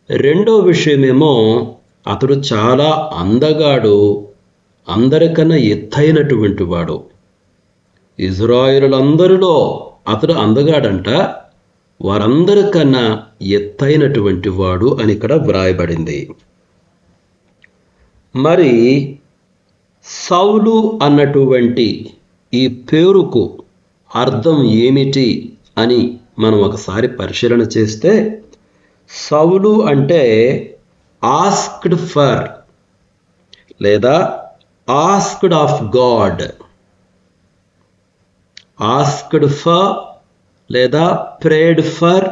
[SPEAKER 3] రెండో విషయమేమో అతడు చాలా అందగాడు, అందరికన్నా ఎత్తైనటువంటి వాడు. ఇజ్రాయేలులందరిలో అతడు అందగాడంట, వారందరికన్నా ఎత్తైనటువంటి వాడు అని ఇక్కడ వ్రాయబడింది. మరి సౌలు అన్నటువంటి ఈ పేరుకు అర్థం ఏమిటి అని మనం ఒకసారి పరిశీలన చేస్తే, సౌలు అంటే ఆస్క్డ్ ఫర్ లేదా asked of God. Asked for లేదా ప్రేడ్ ఫర్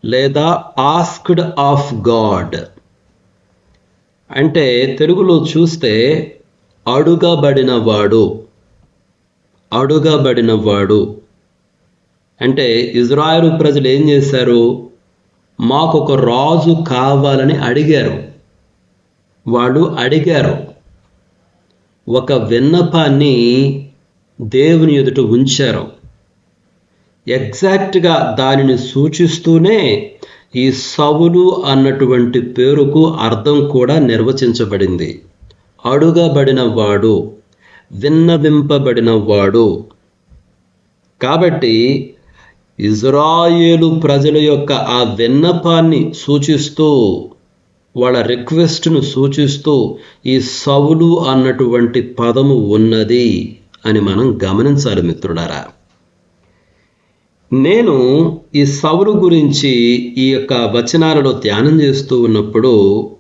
[SPEAKER 3] లేదా ఆస్క్డ్ ఆఫ్ గాడ్. అంటే తెలుగులో చూస్తే అడుగబడినవాడు. అంటే ఇజ్రాయేలు ప్రజలు ఏం చేశారు? మాకొక రాజు కావాలని అడిగారు. వాళ్ళు అడిగారు, ఒక విన్నపాన్ని దేవుని ఎదుట ఉంచారు. ఎగ్జాక్ట్గా దానిని సూచిస్తూనే ఈ సౌలు అన్నటువంటి పేరుకు అర్థం కూడా నిర్వచించబడింది. అడుగబడినవాడు, విన్నవింపబడినవాడు. కాబట్టి ఇజ్రాయేలు ప్రజల యొక్క ఆ విన్నపాన్ని సూచిస్తూ, వాళ్ళ రిక్వెస్ట్ను సూచిస్తూ ఈ సౌలు అన్నటువంటి పదము ఉన్నది అని మనం గమనించాలి మిత్రులారా. నేను ఈ సౌలు గురించి ఈ యొక్క వచనాలలో ధ్యానం చేస్తూ ఉన్నప్పుడు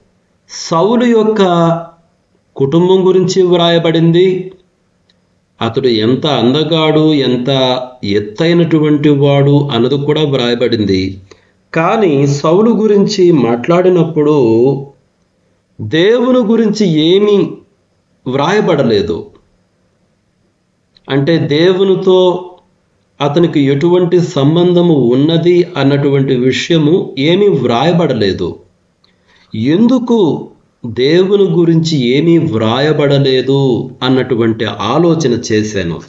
[SPEAKER 3] సౌలు యొక్క కుటుంబం గురించి వ్రాయబడింది. అతడు ఎంత అందగాడు, ఎంత ఎత్తైనటువంటి వాడు అన్నది కూడా వ్రాయబడింది. కానీ సౌలు గురించి మాట్లాడినప్పుడు దేవుని గురించి ఏమీ వ్రాయబడలేదు. అంటే దేవునితో అతనికి ఎటువంటి సంబంధము ఉన్నది అన్నటువంటి విషయము ఏమీ వ్రాయబడలేదు. ఎందుకు దేవుని గురించి ఏమీ వ్రాయబడలేదు అన్నటువంటి ఆలోచన చేశాను.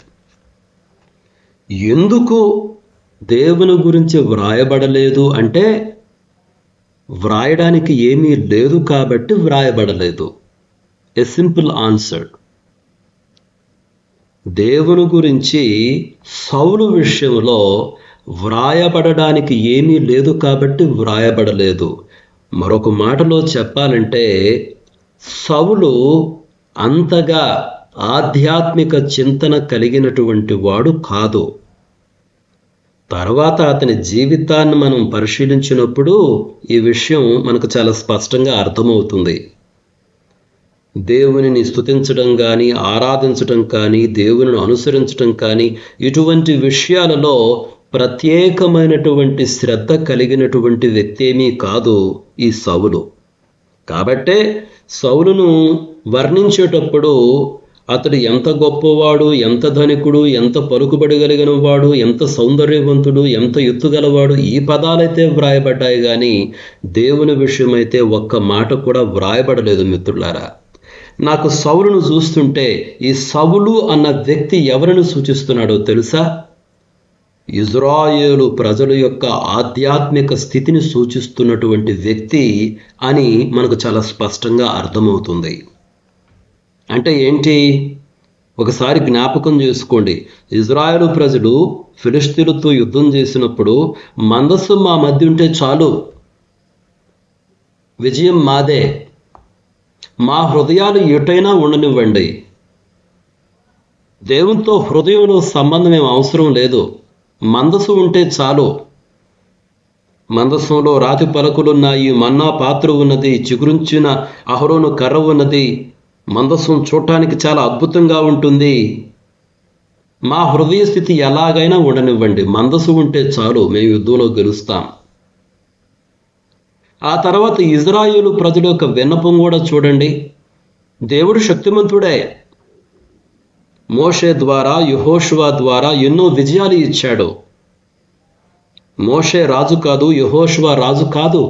[SPEAKER 3] ఎందుకు దేవుని గురించి వ్రాయబడలేదు అంటే, వ్రాయడానికి ఏమీ లేదు కాబట్టి వ్రాయబడలేదు. A simple answer. దేవుని గురించి సౌలు విషయంలో వ్రాయబడడానికి ఏమీ లేదు కాబట్టి వ్రాయబడలేదు. మరొక మాటలో చెప్పాలంటే, సౌలు అంతగా ఆధ్యాత్మిక చింతన కలిగినటువంటి వాడు కాదు. తర్వాత అతని జీవితాన్ని మనం పరిశీలించినప్పుడు ఈ విషయం మనకు చాలా స్పష్టంగా అర్థమవుతుంది. దేవునిని స్తుతించడం కానీ, ఆరాధించడం కానీ, దేవునిని అనుసరించడం కానీ, ఇటువంటి విషయాలలో ప్రత్యేకమైనటువంటి శ్రద్ధ కలిగినటువంటి వ్యక్తి ఏమీ కాదు ఈ సౌలు. కాబట్టే సౌలును వర్ణించేటప్పుడు అతడు ఎంత గొప్పవాడు, ఎంత ధనికుడు, ఎంత పలుకుబడి కలిగిన వాడు, ఎంత సౌందర్యవంతుడు, ఎంత ఎత్తుగలవాడు, ఈ పదాలైతే వ్రాయబడ్డాయి కానీ దేవుని విషయమైతే ఒక్క మాట కూడా వ్రాయబడలేదు. మిత్రులారా, నాకు సౌలును చూస్తుంటే ఈ సౌలు అన్న వ్యక్తి ఎవరిని సూచిస్తున్నాడో తెలుసా? ఇజ్రాయేలు ప్రజల యొక్క ఆధ్యాత్మిక స్థితిని సూచిస్తున్నటువంటి వ్యక్తి అని మనకు చాలా స్పష్టంగా అర్థమవుతుంది. అంటే ఏంటి? ఒకసారి జ్ఞాపకం చేసుకోండి. ఇజ్రాయేలు ప్రజలు ఫిలిష్తీయులతో యుద్ధం చేసినప్పుడు మందస్సు మా మధ్య ఉంటే చాలు, విజయం మాదే, మా హృదయాలు ఎటైనా ఉండనివ్వండి, దేవునితో హృదయంలో సంబంధం ఏం అవసరం లేదు, మందస్సు ఉంటే చాలు. మందస్సులో రాతి పలకలున్నాయి, మన్నా పాత్ర ఉన్నది, చిగురించిన అహరోను కర్ర ఉన్నది, మందస్సం చూడటానికి చాలా అద్భుతంగా ఉంటుంది, మా హృదయ స్థితి ఎలాగైనా ఉండనివ్వండి, మందస్సు ఉంటే చాలు, మేము యుద్ధంలో గెలుస్తాం. ఆ తర్వాత ఇజ్రాయేలు ప్రజల యొక్క విన్నపం కూడా చూడండి. దేవుడు శక్తిమంతుడే. మోషే ద్వారా, యెహోషువ ద్వారా ఎన్నో విజయాలు ఇచ్చాడు. మోషే రాజు కాదు, యెహోషువ రాజు కాదు.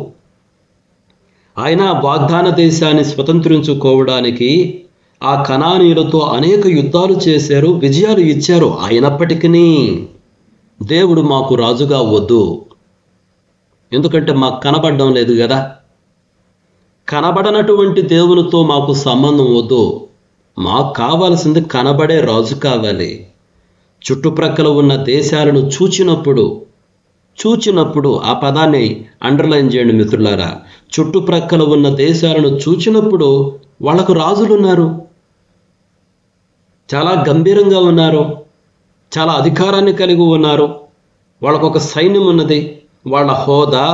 [SPEAKER 3] ఆయన వాగ్దాన దేశాన్ని స్వతంత్రించుకోవడానికి ఆ కనానీయులతో అనేక యుద్ధాలు చేశారు, విజయాలు ఇచ్చారు. అయినప్పటికీ దేవుడు మాకు రాజుగా వద్దు, ఎందుకంటే మాకు కనబడడం లేదు కదా, కనబడనటువంటి దేవునితో మాకు సంబంధం వద్దు, మాకు కావాల్సింది కనబడే రాజు కావాలి. చుట్టుప్రక్కల ఉన్న దేశాలను చూచినప్పుడు ఆ పదాన్ని అండర్లైన్ చేయండి మిత్రులారా. చుట్టుప్రక్కల ఉన్న దేశాలను చూచినప్పుడు వాళ్ళకు రాజులు ఉన్నారు, చాలా గంభీరంగా ఉన్నారు, చాలా అధికారాన్ని కలిగి ఉన్నారు, వాళ్ళకు ఒక సైన్యం ఉన్నది, వాళ్ళ హోదా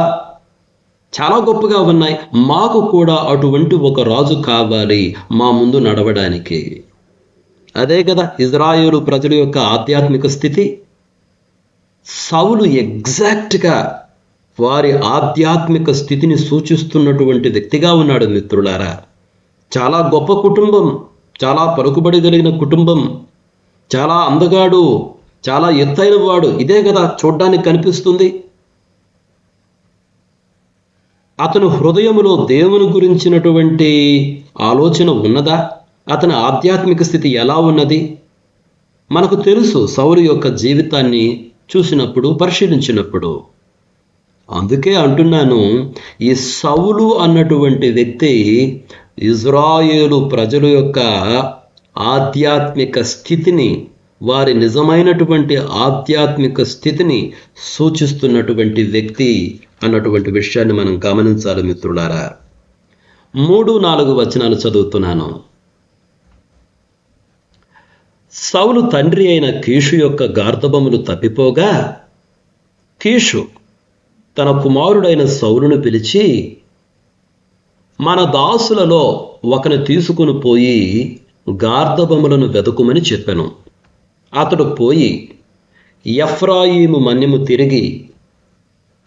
[SPEAKER 3] చాలా గొప్పగా ఉన్నాయి. మాకు కూడా అటువంటి ఒక రాజు కావాలి మా ముందు నడవడానికి. అదే కదా ఇజ్రాయేలు ప్రజల యొక్క ఆధ్యాత్మిక స్థితి. సౌలు ఎగ్జాక్ట్గా వారి ఆధ్యాత్మిక స్థితిని సూచిస్తున్నటువంటి వ్యక్తిగా ఉన్నాడు మిత్రులారా. చాలా గొప్ప కుటుంబం, చాలా పలుకుబడి కలిగిన కుటుంబం, చాలా అందగాడు, చాలా ఎత్తైన వాడు, ఇదే కదా చూడ్డానికి కనిపిస్తుంది. అతను హృదయములో దేవుని గురించినటువంటి ఆలోచన ఉన్నదా? అతని ఆధ్యాత్మిక స్థితి ఎలా ఉన్నది? మనకు తెలుసు సౌలు యొక్క జీవితాన్ని చూసినప్పుడు, పరిశీలించినప్పుడు. అందుకే అంటున్నాను, ఈ సౌలు అన్నటువంటి వ్యక్తి ఇజ్రాయేలు ప్రజల యొక్క ఆధ్యాత్మిక స్థితిని, వారి నిజమైనటువంటి ఆధ్యాత్మిక స్థితిని సూచిస్తున్నటువంటి వ్యక్తి అన్నటువంటి విషయాన్ని మనం గమనించాలి మిత్రులారా. 3-4 వచనాలు చదువుతున్నాను. సౌలు తండ్రి అయిన కీషు యొక్క గార్ధబములు తప్పిపోగా కీషు తన కుమారుడైన సౌలును పిలిచి, మన దాసులలో ఒకని తీసుకుని పోయి గార్ధబములను వెతుకుమని చెప్పెను. అతడు పోయి ఎఫ్రాయిము మన్యము తిరిగి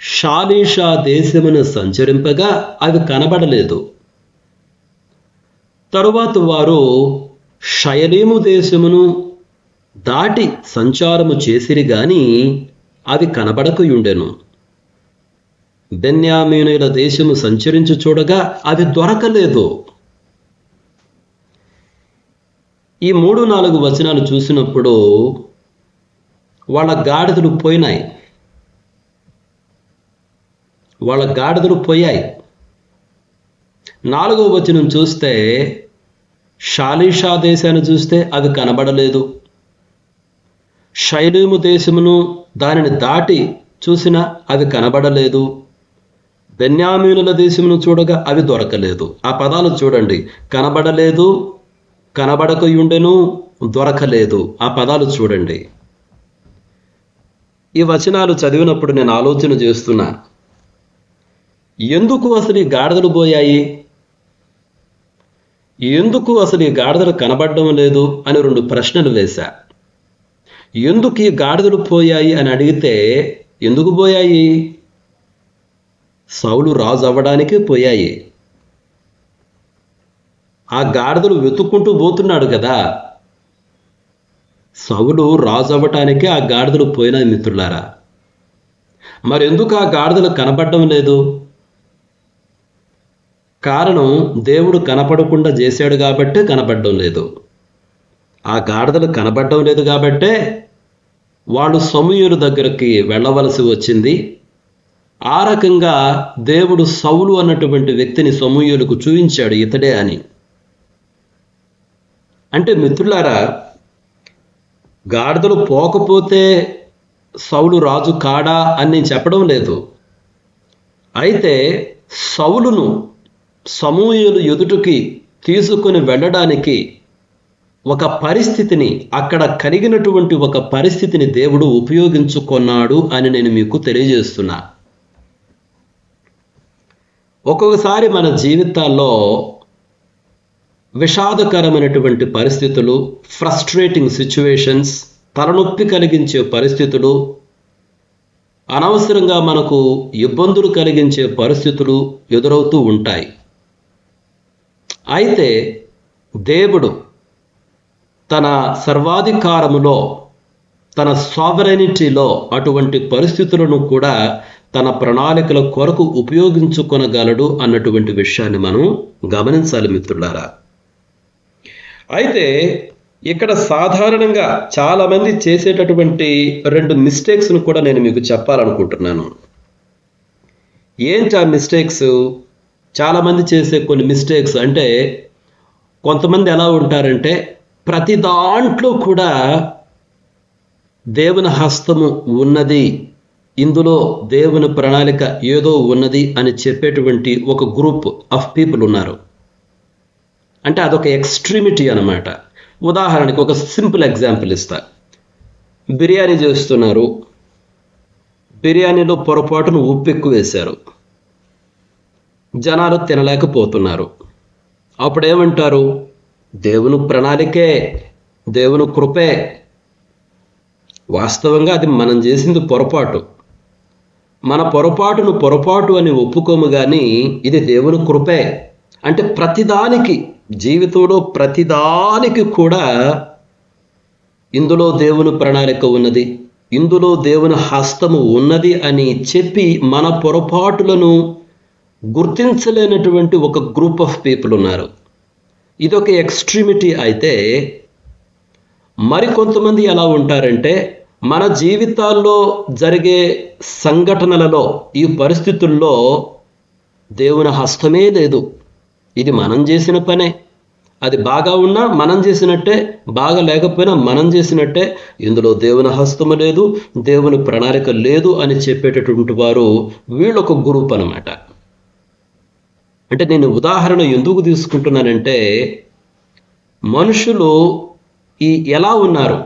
[SPEAKER 3] షాలీషా దేశమును సంచరింపగా అవి కనబడలేదు. తరువాత వారు షయలీము దేశమును దాటి సంచారము చేసిరి గాని అవి కనబడకయుండెను. బెన్యామీనుల దేశము సంచరించి చూడగా అవి దొరకలేదు. ఈ 3-4 వచనాలు చూసినప్పుడు వాళ్ళ గాడిదలు పోయినాయి. 4వ వచనం చూస్తే షాలీషా దేశాన్ని చూస్తే అవి కనబడలేదు. షయలీము దేశమును దానిని దాటి చూసినా అవి కనబడలేదు. బెన్యామీనుల దేశమును చూడగా అవి దొరకలేదు. ఆ పదాలు చూడండి, కనబడలేదు, కనబడకయుండెను, దొరకలేదు. ఆ పదాలు చూడండి. ఈ వచనాలు చదివినప్పుడు నేను ఆలోచన చేస్తున్నా, ఎందుకు అసలు ఈ గాడిదలు పోయాయి, ఎందుకు అసలు ఈ గాడిదలు కనబడడం లేదు అని 2 ప్రశ్నలు వేశా. ఎందుకు ఈ గాడిదలు పోయాయి అని అడిగితే, ఎందుకు పోయాయి? సౌలు రాజు అవ్వడానికే పోయాయి. ఆ గాడిదలు వెతుక్కుంటూ పోతున్నాడు కదా. సౌలు రాజు అవ్వటానికే ఆ గాడిదలు పోయినాయి మిత్రులారా. మరెందుకు ఆ గాడిదలు కనపడడం లేదు? కారణం దేవుడు కనపడకుండా చేశాడు కాబట్టే కనపడడం లేదు. ఆ గాడిదలు కనపడడం లేదు కాబట్టే వాళ్ళు సమూయేలు దగ్గరికి వెళ్ళవలసి వచ్చింది. ఆ రకంగా దేవుడు సౌలు అన్నటువంటి వ్యక్తిని సమూయేలుకు చూపించాడు, ఇతడే అని. అంటే మిత్రులారా, గాడిదలు పోకపోతే సౌలు రాజు కాడా అని నేను చెప్పడం లేదు. అయితే సౌలును సమూయేలు ఎదుటికి తీసుకుని వెళ్ళడానికి ఒక పరిస్థితిని, అక్కడ కలిగినటువంటి ఒక పరిస్థితిని దేవుడు ఉపయోగించుకున్నాడు అని నేను మీకు తెలియజేస్తున్నా. ఒక్కొక్కసారి మన జీవితాల్లో విషాదకరమైనటువంటి పరిస్థితులు, ఫ్రస్ట్రేటింగ్ సిచ్యువేషన్స్, తలనొప్పి కలిగించే పరిస్థితులు, అనవసరంగా మనకు ఇబ్బందులు కలిగించే పరిస్థితులు ఎదురవుతూ ఉంటాయి. అయితే దేవుడు తన సర్వాధికారములో, తన సావరెనిటీలో అటువంటి పరిస్థితులను కూడా తన ప్రణాళికల కొరకు ఉపయోగించుకొనగలడు అన్నటువంటి విషయాన్ని మనం గమనించాలి మిత్రులారా. అయితే ఇక్కడ సాధారణంగా చాలామంది చేసేటటువంటి 2 మిస్టేక్స్ను కూడా నేను మీకు చెప్పాలనుకుంటున్నాను. ఏంటి ఆ మిస్టేక్స్? చాలామంది చేసే కొన్ని మిస్టేక్స్ అంటే, కొంతమంది ఎలా ఉంటారంటే ప్రతి దాంట్లో కూడా దేవుని హస్తము ఉన్నది, ఇందులో దేవుని ప్రణాళిక ఏదో ఉన్నది అని చెప్పేటువంటి ఒక గ్రూప్ ఆఫ్ పీపుల్ ఉన్నారు. అంటే అదొక ఎక్స్ట్రీమిటీ అన్నమాట. ఉదాహరణకి ఒక సింపుల్ ఎగ్జాంపుల్ ఇస్తా. బిర్యానీ చేస్తున్నారు, బిర్యానీలో పొరపాటును ఉప్పు ఎక్కువ వేశారు, జనాలు తినలేకపోతున్నారు. అప్పుడేమంటారు? దేవుని ప్రణాళికే, దేవుని కృపే. వాస్తవంగా అది మనం చేసింది పొరపాటు. మన పొరపాటును పొరపాటు అని ఒప్పుకోము, కానీ ఇది దేవుని కృపే. అంటే ప్రతిదానికి, జీవితంలో ప్రతిదానికి కూడా ఇందులో దేవుని ప్రణాళిక ఉన్నది, ఇందులో దేవుని హస్తము ఉన్నది అని చెప్పి మన పొరపాటులను గుర్తించలేనటువంటి ఒక గ్రూప్ ఆఫ్ పీపుల్ ఉన్నారు. ఇదొక ఎక్స్ట్రీమిటీ. అయితే మరికొంతమంది ఎలా ఉంటారంటే, మన జీవితాల్లో జరిగే సంఘటనలలో, ఈ పరిస్థితుల్లో దేవుని హస్తమే లేదు, ఇది మనం చేసిన పనే, అది బాగా ఉన్నా మనం చేసినట్టే, బాగా లేకపోయినా మనం చేసినట్టే, ఇందులో దేవుని హస్తము లేదు, దేవుని ప్రణాళిక లేదు అని చెప్పేటటువంటి వారు వీళ్ళొక గ్రూప్ అన్నమాట. అంటే నేను ఉదాహరణ ఎందుకు తీసుకుంటున్నానంటే, మనుషులు ఎలా ఉన్నారు,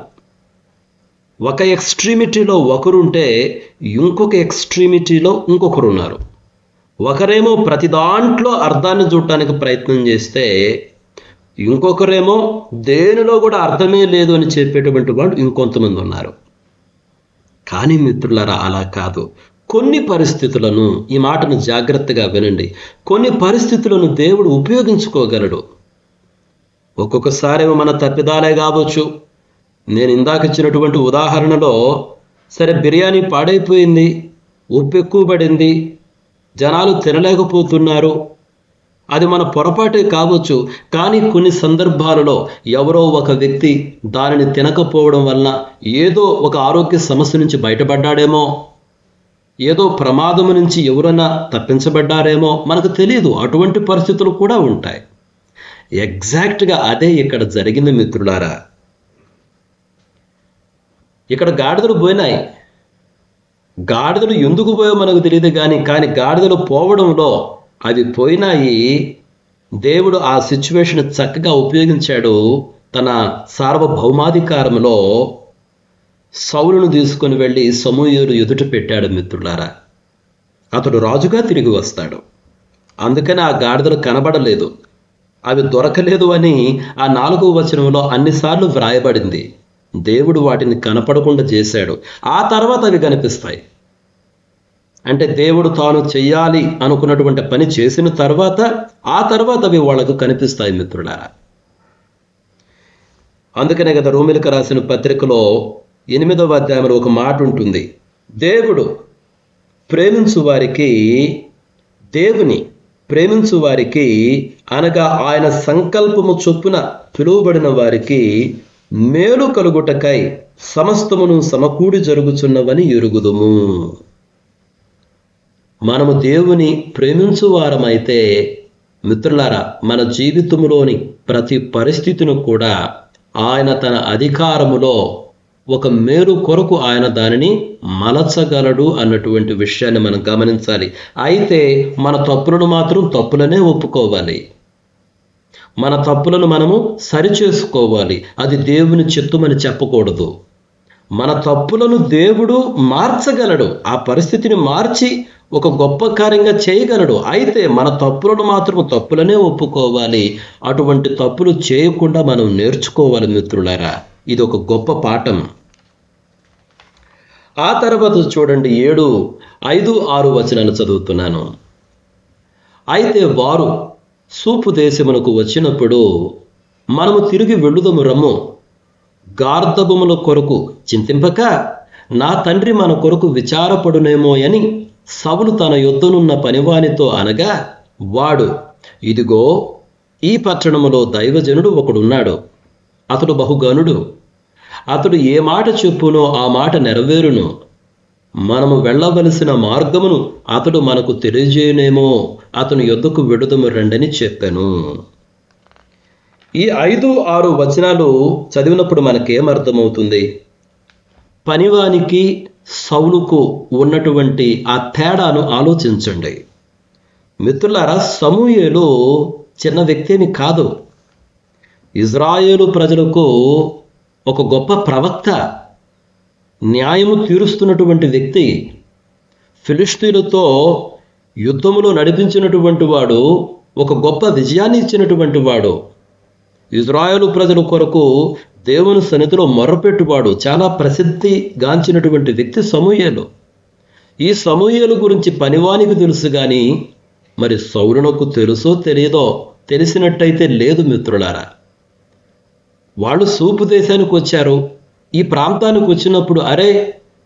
[SPEAKER 3] ఒక ఎక్స్ట్రీమిటీలో ఒకరుంటే ఇంకొక ఎక్స్ట్రీమిటీలో ఇంకొకరు ఉన్నారు. ఒకరేమో ప్రతి దాంట్లో అర్థాన్ని చూడటానికి ప్రయత్నం చేస్తే, ఇంకొకరేమో దేనిలో కూడా అర్థమే లేదు అని చెప్పేటువంటి వాళ్ళు ఇంకొంతమంది ఉన్నారు. కానీ మిత్రులారా, అలా కాదు. కొన్ని పరిస్థితులను, ఈ మాటను జాగ్రత్తగా వినండి, కొన్ని పరిస్థితులను దేవుడు ఉపయోగించుకోగలడు. ఒక్కొక్కసారేమో మన తప్పిదాలే కావచ్చు. నేను ఇందాక ఇచ్చినటువంటి ఉదాహరణలో, సరే బిర్యానీ పాడైపోయింది, ఉప్పు ఎక్కువ పడింది, జనాలు తినలేకపోతున్నారు, అది మన పొరపాటే కావచ్చు. కానీ కొన్ని సందర్భాలలో ఎవరో ఒక వ్యక్తి దానిని తినకపోవడం వలన ఏదో ఒక ఆరోగ్య సమస్య నుంచి బయటపడ్డాడేమో, ఏదో ప్రమాదం నుంచి ఎవరైనా తప్పించబడ్డారేమో, మనకు తెలియదు. అటువంటి పరిస్థితులు కూడా ఉంటాయి. ఎగ్జాక్ట్గా అదే ఇక్కడ జరిగింది మిత్రులారా. ఇక్కడ గాడిదలు పోయినాయి. గాడిదలు ఎందుకు పోయో మనకు తెలియదు, కానీ గాడిదలు పోవడంలో అవి పోయినాయి. దేవుడు ఆ సిచ్యువేషన్ చక్కగా ఉపయోగించాడు. తన సార్వభౌమాధికారంలో సౌలును తీసుకొని వెళ్ళి సమూయేలు ఎదుట పెట్టాడు. మిత్రులారా, అతడు రాజుగా తిరిగి వస్తాడు. అందుకని ఆ గాడిదలు కనబడలేదు, అవి దొరకలేదు అని ఆ 4వ వచనంలో అన్నిసార్లు వ్రాయబడింది. దేవుడు వాటిని కనపడకుండా చేశాడు. ఆ తర్వాత అవి కనిపిస్తాయి. అంటే దేవుడు తాను చెయ్యాలి అనుకున్నటువంటి పని చేసిన తర్వాత ఆ తర్వాత అవి వాళ్ళకు కనిపిస్తాయి. మిత్రులారా, అందుకనే కదా రోమిలకు రాసిన పత్రికలో 8వ అధ్యాయంలో ఒక మాట ఉంటుంది. దేవుని ప్రేమించు వారికి అనగా ఆయన సంకల్పము చొప్పున పిలువబడిన వారికి మేలు కలుగుటకై సమస్తమును సమకూడి జరుగుచున్నవని ఎరుగుదుము. మనము దేవుని ప్రేమించు వారమైతే మిత్రులారా, మన జీవితంలోని ప్రతి పరిస్థితిని కూడా ఆయన తన అధికారములో ఒక మేలు కొరకు ఆయన దానిని మలచగలడు అన్నటువంటి విషయాన్ని మనం గమనించాలి. అయితే మన తప్పులను మాత్రం తప్పులనే ఒప్పుకోవాలి. మన తప్పులను మనము సరిచేసుకోవాలి. అది దేవుని చిత్తమని చెప్పకూడదు. మన తప్పులను దేవుడు మార్చగలడు, ఆ పరిస్థితిని మార్చి ఒక గొప్ప కార్యంగా చేయగలడు. అయితే మన తప్పులను మాత్రం తప్పులనే ఒప్పుకోవాలి. అటువంటి తప్పులు చేయకుండా మనం నేర్చుకోవాలి. మిత్రులారా, ఇది ఒక గొప్ప పాఠం. ఆ తర్వాత చూడండి, 7, 5, 6 వచనాలు చదువుతున్నాను. అయితే వారు సూపు దేశమునకు వచ్చినప్పుడు మనము తిరిగి వెళ్ళుదము రమ్ము, గార్ధబముల కొరకు చింతింపక నా తండ్రి మన కొరకు విచారపడునేమో అని సౌలు తన యొద్దనున్న పనివానితో అనగా, వాడు, ఇదిగో ఈ పట్టణములో దైవజనుడు ఒకడున్నాడు, అతడు బహుగనుడు, అతడు ఏ మాట చెప్పునో ఆ మాట నెరవేరును, మనము వెళ్ళవలసిన మార్గమును అతడు మనకు తెలియజేయనేమో, అతని యొద్దకు వెడుదము రండని చెప్పాను. ఈ 5, 6 వచనాలు చదివినప్పుడు మనకేమర్థమవుతుంది? పనివానికి సౌలుకు ఉన్నటువంటి ఆ తేడాను ఆలోచించండి. మిత్రులారా, సమూయేలు చిన్న వ్యక్తిని కాదు. ఇజ్రాయేలు ప్రజలకు ఒక గొప్ప ప్రవక్త, న్యాయము తీరుస్తున్నటువంటి వ్యక్తి, ఫిలిష్తీయులతో యుద్ధములో నడిపించినటువంటి వాడు, ఒక గొప్ప విజయాన్ని ఇచ్చినటువంటి వాడు, ఇజ్రాయేలు ప్రజల కొరకు దేవుని సన్నిధిలో మొర్రపెట్టువాడు, చాలా ప్రసిద్ధి గాంచినటువంటి వ్యక్తి సమూయేలు. ఈ సమూయేలు గురించి పనివానికి తెలుసు కానీ మరి సౌలునకు తెలుసో తెలియదో, తెలిసినట్టయితే లేదు. మిత్రులారా, వాళ్ళు సూపు దేశానికి వచ్చారు. ఈ ప్రాంతానికి వచ్చినప్పుడు, అరే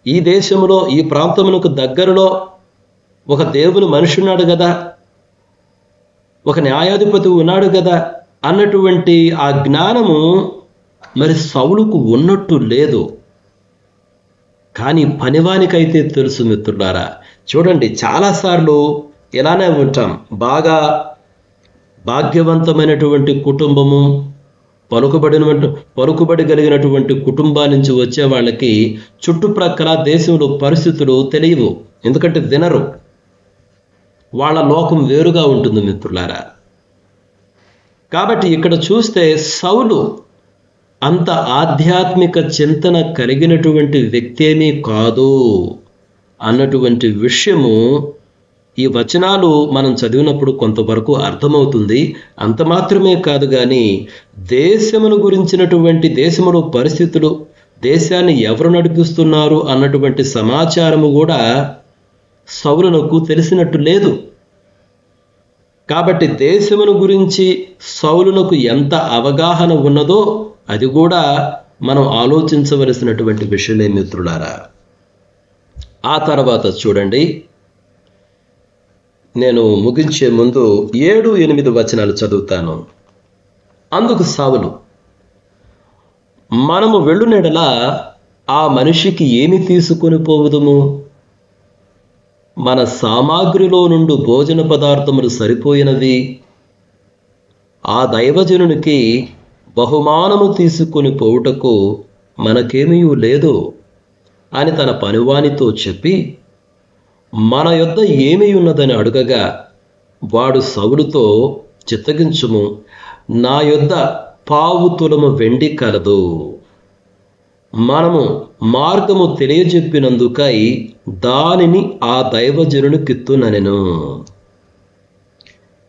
[SPEAKER 3] ఈ దేశంలో ఈ ప్రాంతమునకు దగ్గరలో ఒక దేవుని మనిషి ఉన్నాడు కదా, ఒక న్యాయాధిపతి ఉన్నాడు కదా అన్నటువంటి ఆ జ్ఞానము మరి సౌలుకు ఉన్నట్టు లేదు. కానీ పనివానికైతే తెలుసు. మిత్రులారా, చూడండి, చాలాసార్లు ఇలానే ఉంటాం. బాగా భాగ్యవంతమైనటువంటి కుటుంబము, పలుకుబడి కలిగినటువంటి కుటుంబాల నుంచి వచ్చే వాళ్ళకి చుట్టుప్రక్కల దేశంలో పరిస్థితులు తెలియవు. ఎందుకంటే వినరు, వాళ్ళ లోకం వేరుగా ఉంటుంది. మిత్రులారా, కాబట్టి ఇక్కడ చూస్తే సౌలు అంత ఆధ్యాత్మిక చింతన కలిగినటువంటి వ్యక్తి ఏమీ కాదు అన్నటువంటి విషయము ఈ వచనాలు మనం చదివినప్పుడు కొంతవరకు అర్థమవుతుంది. అంత మాత్రమే కాదు కానీ దేశమును గురించినటువంటి, దేశములో పరిస్థితులు, దేశాన్ని ఎవరు నడిపిస్తున్నారు అన్నటువంటి సమాచారము కూడా సౌలునకు తెలిసినట్టు లేదు. కాబట్టి దేశమును గురించి సౌలునకు ఎంత అవగాహన ఉన్నదో అది కూడా మనం ఆలోచించవలసినటువంటి విషయమే. మిత్రులారా, ఆ తర్వాత చూడండి, నేను ముగించే ముందు 7, 8 వచనాలు చదువుతాను. అందుకు సౌలు, మనము వెళ్ళునెడల ఆ మనిషికి ఏమి తీసుకొని పోవుదుము? మన సామాగ్రిలో నుండి భోజన పదార్థములు సరిపోయినవి, ఆ దైవజనునికి బహుమానము తీసుకొని పోవుటకు మనకేమీ లేదు అని తన పనివానితో చెప్పి, మన యొద్ద ఏమీ ఉన్నదని అడుగగా వాడు సౌలుతో, చిత్తగించుము, నా యొద్ద పావు తులము వెండి కలదు. మనము మార్గము తెలియజెప్పినందుకై దానిని ఆ దైవజనునికిత్తుననెను.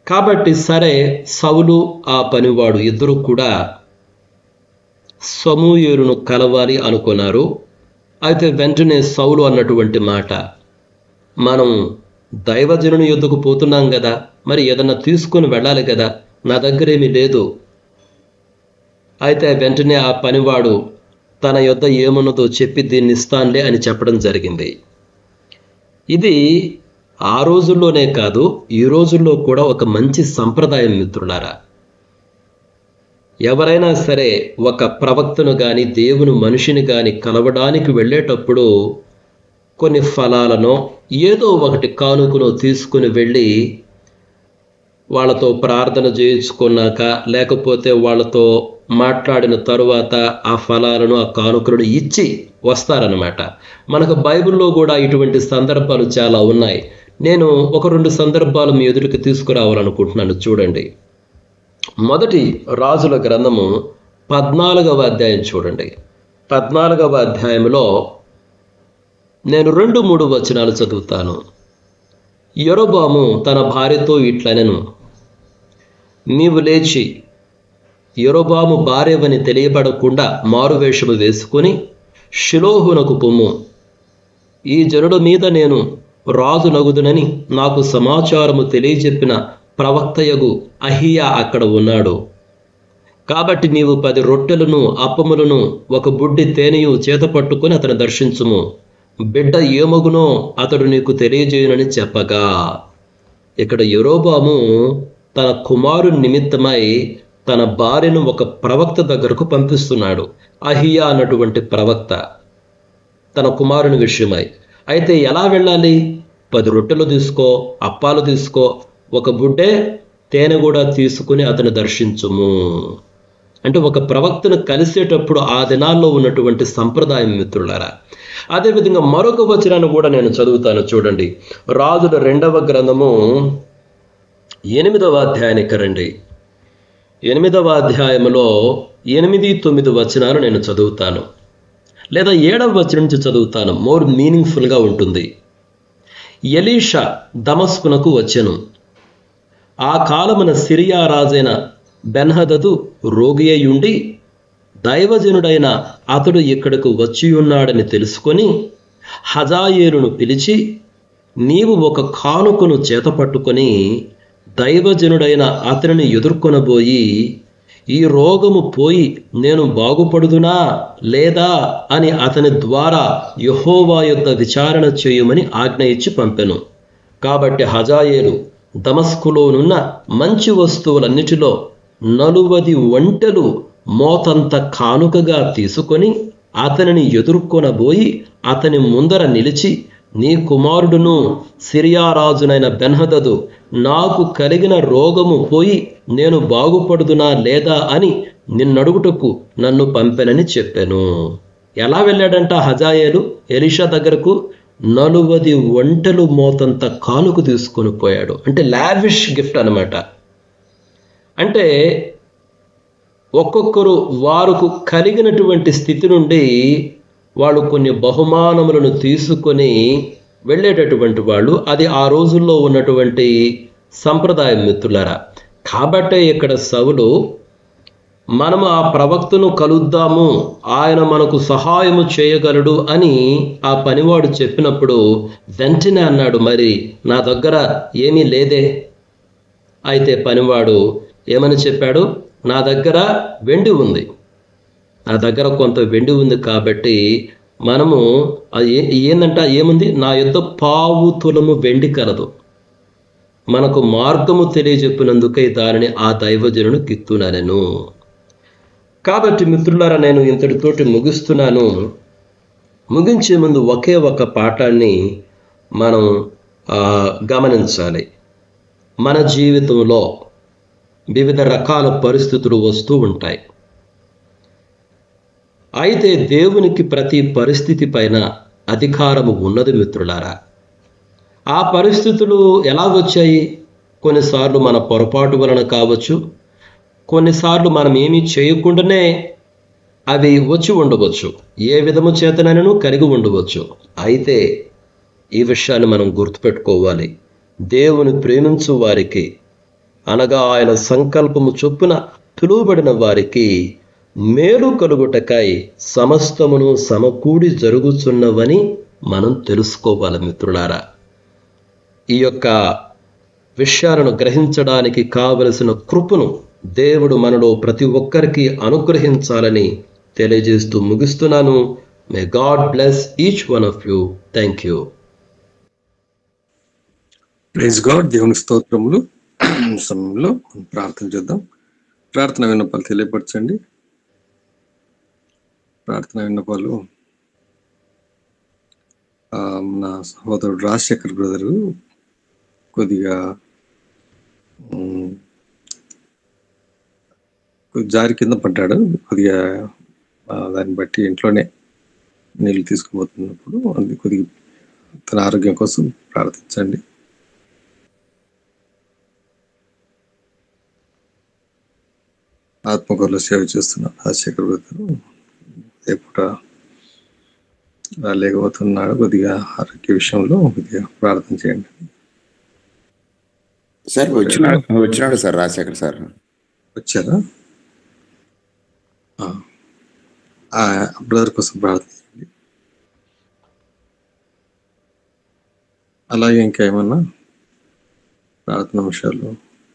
[SPEAKER 3] కాబట్టి సరే, సౌలు ఆ పనివాడు ఇద్దరు కూడా సమూయేలును కలవాలి అనుకున్నారు. అయితే వెంటనే సౌలు అన్నటువంటి మాట, మనం దైవజనుని యొద్దకు పోతున్నాం కదా, మరి ఏదన్నా తీసుకొని వెళ్ళాలి కదా, నా దగ్గరేమీ లేదు. అయితే వెంటనే ఆ పనివాడు తన యొద్ద ఏమున్నదో చెప్పి దీన్ని ఇస్తానులే అని చెప్పడం జరిగింది. ఇది ఆ రోజుల్లోనే కాదు, ఈ రోజుల్లో కూడా ఒక మంచి సంప్రదాయం మిత్రులారా. ఎవరైనా సరే ఒక ప్రవక్తను కానీ దేవుని మనిషిని కానీ కలవడానికి వెళ్ళేటప్పుడు కొన్ని ఫలాలనో ఏదో ఒకటి కానుకను తీసుకుని వెళ్ళి వాళ్ళతో ప్రార్థన చేయించుకున్నాక, లేకపోతే వాళ్ళతో మాట్లాడిన తరువాత ఆ ఫలాలను ఆ కానుకలను ఇచ్చి వస్తారనమాట. మనకు బైబిల్లో కూడా ఇటువంటి సందర్భాలు చాలా ఉన్నాయి. నేను ఒక 2 సందర్భాలు మీ ఎదుటికి తీసుకురావాలనుకుంటున్నాను. చూడండి, మొదటి రాజుల గ్రంథము 14వ అధ్యాయం చూడండి. 14వ అధ్యాయంలో నేను 2-3 వచనాలు చదువుతాను. యరొబాము తన భార్యతో ఇట్లనెను, నీవు లేచి యరొబాము భార్యవని తెలియబడకుండా మారువేషము వేసుకుని షిలోహునకు పొమ్ము. ఈ జనుల మీద నేను రాజు నగుదునని నాకు సమాచారము తెలియజెప్పిన ప్రవక్తయగు అహియా అక్కడ ఉన్నాడు. కాబట్టి నీవు 10 రొట్టెలను అప్పములను 1 బుడ్డి తేనెయు చేత పట్టుకుని అతను దర్శించుము. బిడ్డ ఏమగునో అతడు నీకు తెలియజేయునని చెప్పగా, ఇక్కడ యరొబాము తన కుమారుని నిమిత్తమై తన భార్యను ఒక ప్రవక్త దగ్గరకు పంపిస్తున్నాడు. అహియా అన్నటువంటి ప్రవక్త తన కుమారుని విషయమై. అయితే ఎలా వెళ్ళాలి? 10 రొట్టెలు తీసుకో, అప్పాలు తీసుకో, 1 బుడ్డే తేనె కూడా తీసుకుని అతను దర్శించుము. అంటే ఒక ప్రవక్తను కలిసేటప్పుడు ఆ దినాల్లో ఉన్నటువంటి సంప్రదాయం మిత్రులారా. అదేవిధంగా మరొక వచనాన్ని కూడా నేను చదువుతాను చూడండి. రాజుల 2వ గ్రంథము 8వ అధ్యాయానికి రండి. 8వ అధ్యాయంలో 8-9 వచనాలు నేను చదువుతాను, లేదా 7వ వచనం నుంచి చదువుతాను. మోర్ మీనింగ్ఫుల్గా ఉంటుంది. ఎలీషా దమస్కునకు వచ్చెను. ఆ కాలమున సిరియా రాజైన బెన్హదదు రోగి అయ్యుండి దైవజనుడైన అతడు ఇక్కడకు వచ్చియున్నాడని తెలుసుకొని హజాయేలును పిలిచి, నీవు ఒక కానుకను చేతపట్టుకొని దైవజనుడైన అతనిని ఎదుర్కొనబోయి, ఈ రోగము పోయి నేను బాగుపడుదునా లేదా అని అతని ద్వారా యెహోవా యొద్ద విచారణ చేయమని ఆజ్ఞ ఇచ్చి పంపెను. కాబట్టి హజాయేలు దమస్కులోనున్న మంచి వస్తువులన్నిటిలో 40 ఒంటెలు మోతంత కానుకగా తీసుకొని అతనిని ఎదుర్కొనబోయి అతని ముందర నిలిచి, నీ కుమారుడును సిరియా రాజునైన బెన్హదదు నాకు కలిగిన రోగము పోయి నేను బాగుపడుదునా లేదా అని నిన్నడుగుటకు నన్ను పంపెనని చెప్పాను. ఎలా వెళ్ళాడంట హజాయేలు ఎలీషా దగ్గరకు? 40 ఒంటెలు మోతంత కానుక తీసుకొని పోయాడు. అంటే లావిష్ గిఫ్ట్ అనమాట. అంటే ఒక్కొక్కరు వారికి కలిగినటువంటి స్థితి నుండి వాళ్ళు కొన్ని బహుమానములను తీసుకొని వెళ్ళేటటువంటి వాళ్ళు. అది ఆ రోజుల్లో ఉన్నటువంటి సంప్రదాయం మిత్రులారా. కాబట్టే ఇక్కడ సౌలు, మనము ఆ ప్రవక్తను కలుద్దాము, ఆయన మనకు సహాయము చేయగలడు అని ఆ పనివాడు చెప్పినప్పుడు వెంటనే అన్నాడు, మరి నా దగ్గర ఏమీ లేదే. అయితే పనివాడు ఏమని చెప్పాడు? నా దగ్గర వెండి ఉంది, నా దగ్గర కొంత వెండి ఉంది, కాబట్టి మనము ఏముంది, నా యొద్ద పావు తులము వెండి కలదు, మనకు మార్గము తెలియజెప్పినందుకై దానిని ఆ దైవజనుడు కిత్తుననెను. కాబట్టి మిత్రులారా, నేను ఇంతటితోటి ముగిస్తున్నాను. ముగించే ముందు ఒకే ఒక పాఠాన్ని మనం గమనించాలి. మన జీవితంలో వివిధ రకాల పరిస్థితులు వస్తూ ఉంటాయి. అయితే దేవునికి ప్రతి పరిస్థితి పైన అధికారము ఉన్నది మిత్రులారా. ఆ పరిస్థితులు ఎలా వచ్చాయి? కొన్నిసార్లు మన పొరపాటు వలన కావచ్చు, కొన్నిసార్లు మనం ఏమీ చేయకుండానే అవి వచ్చి ఉండవచ్చు, ఏ విధము చేతనైనను కలిగి ఉండవచ్చు. అయితే ఈ విషయాన్ని మనం గుర్తుపెట్టుకోవాలి. దేవుని ప్రేమించు వారికి, అనగా ఆయన సంకల్పము చొప్పున పిలువబడిన వారికి మేలు కలుగుటకై సమస్తమును సమకూడి జరుగుతున్నవని మనం తెలుసుకోవాలి మిత్రులారా. ఈ యొక్క విషయాలను గ్రహించడానికి కావలసిన కృపను దేవుడు మనలో ప్రతి ఒక్కరికి అనుగ్రహించాలని తెలియజేస్తూ ముగిస్తున్నాను. May god bless each one of you. Thank you.
[SPEAKER 5] Praise God. దేవుని స్తోత్రములు. సమయంలో ప్రార్థన చేద్దాం. ప్రార్థన విన్నపాలు తెలియపరచండి. ప్రార్థన విన్నపాలు నా సహోదరుడు రాజశేఖర్ బ్రదరు కొద్దిగా జారి కింద పడ్డాడు. కొద్దిగా దాన్ని బట్టి ఇంట్లోనే నీళ్ళు తీసుకుపోతున్నప్పుడు అది కొద్దిగా తన ఆరోగ్యం కోసం ప్రార్థించండి. ఆత్మకూరులో సేవ చేస్తున్నాడు రాజశేఖర్ బ్రదరు. ఎప్పుడు రాలేకపోతున్నాడు. కొద్దిగా ఆరోగ్య విషయంలో కొద్దిగా ప్రార్థన చేయండి
[SPEAKER 1] సార్. వచ్చినాడు సార్ రాజశేఖర్ సార్.
[SPEAKER 5] వచ్చారా? బ్రదర్ కోసం ప్రార్థించండి. అలాగే ఇంకా ఏమన్నా ప్రార్థన విషయాలు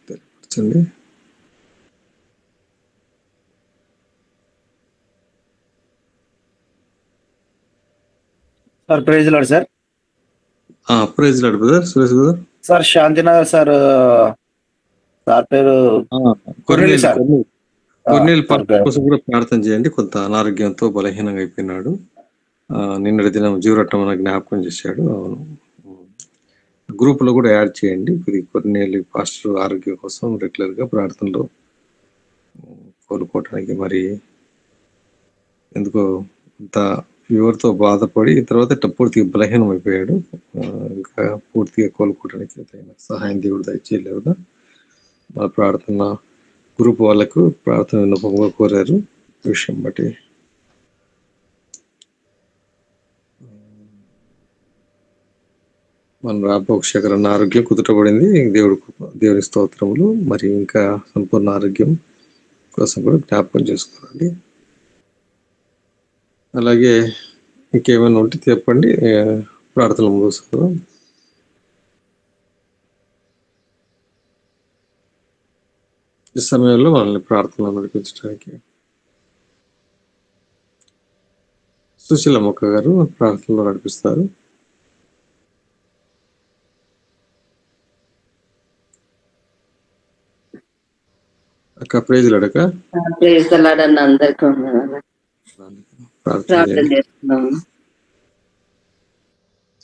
[SPEAKER 5] తెలియపరచండి.
[SPEAKER 8] Sir praise lord sir.
[SPEAKER 5] Praise lord brother. Suresh brother.
[SPEAKER 8] Sir Shantinagar sir. సార్ పేరు
[SPEAKER 5] కొన్నేళ్ళు కోసం కూడా ప్రార్థన చేయండి. కొంత అనారోగ్యంతో బలహీనంగా అయిపోయినాడు. నిన్నటి దినం జీవరత్నం మన జ్ఞాపకం చేశాడు. అవును, గ్రూప్ లో కూడా యాడ్ చేయండి. కొన్నేళ్ళు పాస్టర్ ఆరోగ్యం కోసం రెగ్యులర్ గా ప్రార్థనలో కోలుకోవటానికి. మరి ఎందుకో అంత ఫీవర్తో బాధపడి తర్వాత పూర్తిగా బలహీనం అయిపోయాడు. ఇంకా పూర్తిగా కోలుకోవడానికి సహాయం దేవుడు దయచేయలేదు. మా ప్రార్థన గ్రూప్ వాళ్ళకు ప్రార్థన విన్నపంగా కోరారు. విషయం బట్టి మన రామోక్షకర ఆరోగ్యం కుదుటపడింది. దేవుని స్తోత్రములు. మరి ఇంకా సంపూర్ణ ఆరోగ్యం కోసం కూడా జ్ఞాపకం చేసుకోండి. అలాగే ఇంకేమైనా ఉంటే చెప్పండి, ప్రార్థనలు ముగిస్తాం. ఈ సమయంలో వాళ్ళని ప్రార్థనలు నడిపించడానికి సుశీలమ్మక్క గారు ప్రార్థనలో నడిపిస్తారు. అక్క ప్రైజ్ లాడక
[SPEAKER 9] అందరికీ ప్రార్థన చేస్తున్నాము.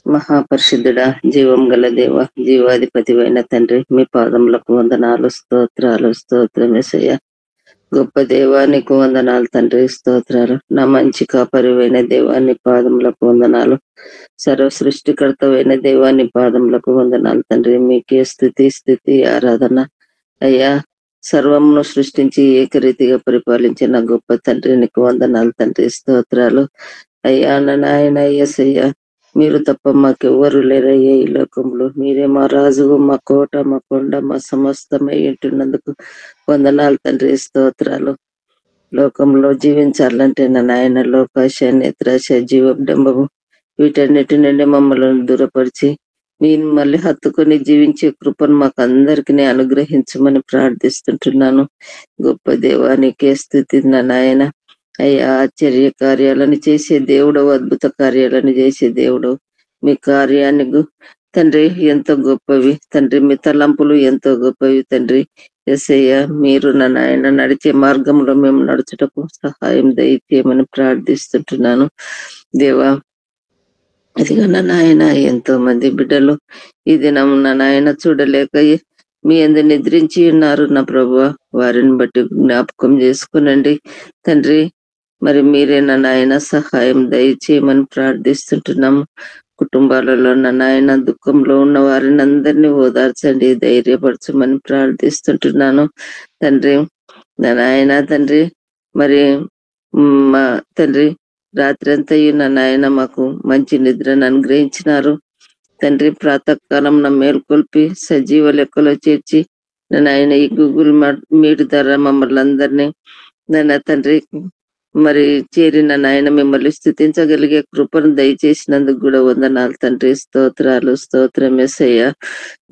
[SPEAKER 9] మహాపరిశుద్ధుడా, జీవం గల దేవ, జీవాధిపతి అయిన తండ్రి, మీ పాదములకు వందనాలు, స్తోత్రాలు. స్తోత్రం యేసయ్య. గొప్ప దేవానికి వందనాలు తండ్రి, స్తోత్రాలు. నా మంచి కాపరివైన దేవాన్ని పాదములకు వందనాలు. సర్వ సృష్టికర్తవైన దేవాన్ని పాదములకు వందనాలు తండ్రి. మీకే స్తుతి ఆరాధన అయ్యా. సర్వమును సృష్టించి ఏకరీతిగా పరిపాలించిన గొప్ప తండ్రి, నీకు వందనాలు తండ్రి, స్తోత్రాలు అయ్యా. నాయన యేసయ్య, మీరు తప్ప మాకెవ్వరు లేరయ్యా ఈ లోకంలో. మీరే మా రాజు, మా కోట, మా కొండ, మా సమస్తమై ఉంటున్నందుకు వందనాలు తండ్రి, స్తోత్రాలు. లోకంలో జీవించాలంటే నాయన లోకాశ, నేత్రాశ, జీవడంబము వీటన్నిటి నుండి మమ్మల్ని దూరపరిచి మీరు మళ్ళీ హత్తుకొని జీవించే కృపను మాకు అందరికీ అనుగ్రహించమని ప్రార్థిస్తుంటున్నాను. గొప్ప దేవానికే స్తుతి నాయన. అయ్యా, ఆశ్చర్య కార్యాలను చేసే దేవుడు, అద్భుత కార్యాలను చేసే దేవుడు. మీ కార్యాన్ని తండ్రి ఎంతో గొప్పవి తండ్రి. మీ తలంపులు ఎంతో గొప్పవి తండ్రి. యేసయ్య, మీరు నాయన నడిచే మార్గంలో మేము నడుచుటకు సహాయం దయచేయమని ప్రార్థిస్తుంటున్నాను దేవా. ఇదిగా నాయన, ఎంతో మంది బిడ్డలు ఈ దినం నాయన చూడలేక మీ అందు నిద్రించి ఉన్నారు నా ప్రభువా. వారిని బట్టి జ్ఞాపకం చేసుకునండి తండ్రి. మరి మీరే నాయన సహాయం దయచేయమని ప్రార్థిస్తుంటున్నాము. కుటుంబాలలో నా నాయన దుఃఖంలో ఉన్న వారిని అందరినీ ఓదార్చండి, ధైర్యపరచమని ప్రార్థిస్తుంటున్నాను తండ్రి. నా నాయన తండ్రి, మరి మా తండ్రి రాత్రి అంతా నా నాయన మాకు మంచి నిద్రను అనుగ్రహించినారు తండ్రి. ప్రాతకాలం నా మేల్కొల్పి సజీవ లెక్కలో చేర్చి నాయన ఈ గూగుల్ మీట్ ద్వారా మమ్మల్ని అందరినీ నా తండ్రి మరి చేరిన నాయన మిమ్మల్ని స్తుతించగలిగే కృపను దయచేసినందుకు కూడా వందనాలు తండ్రి. స్తోత్రాలు, స్తోత్రం యేసయ్యా.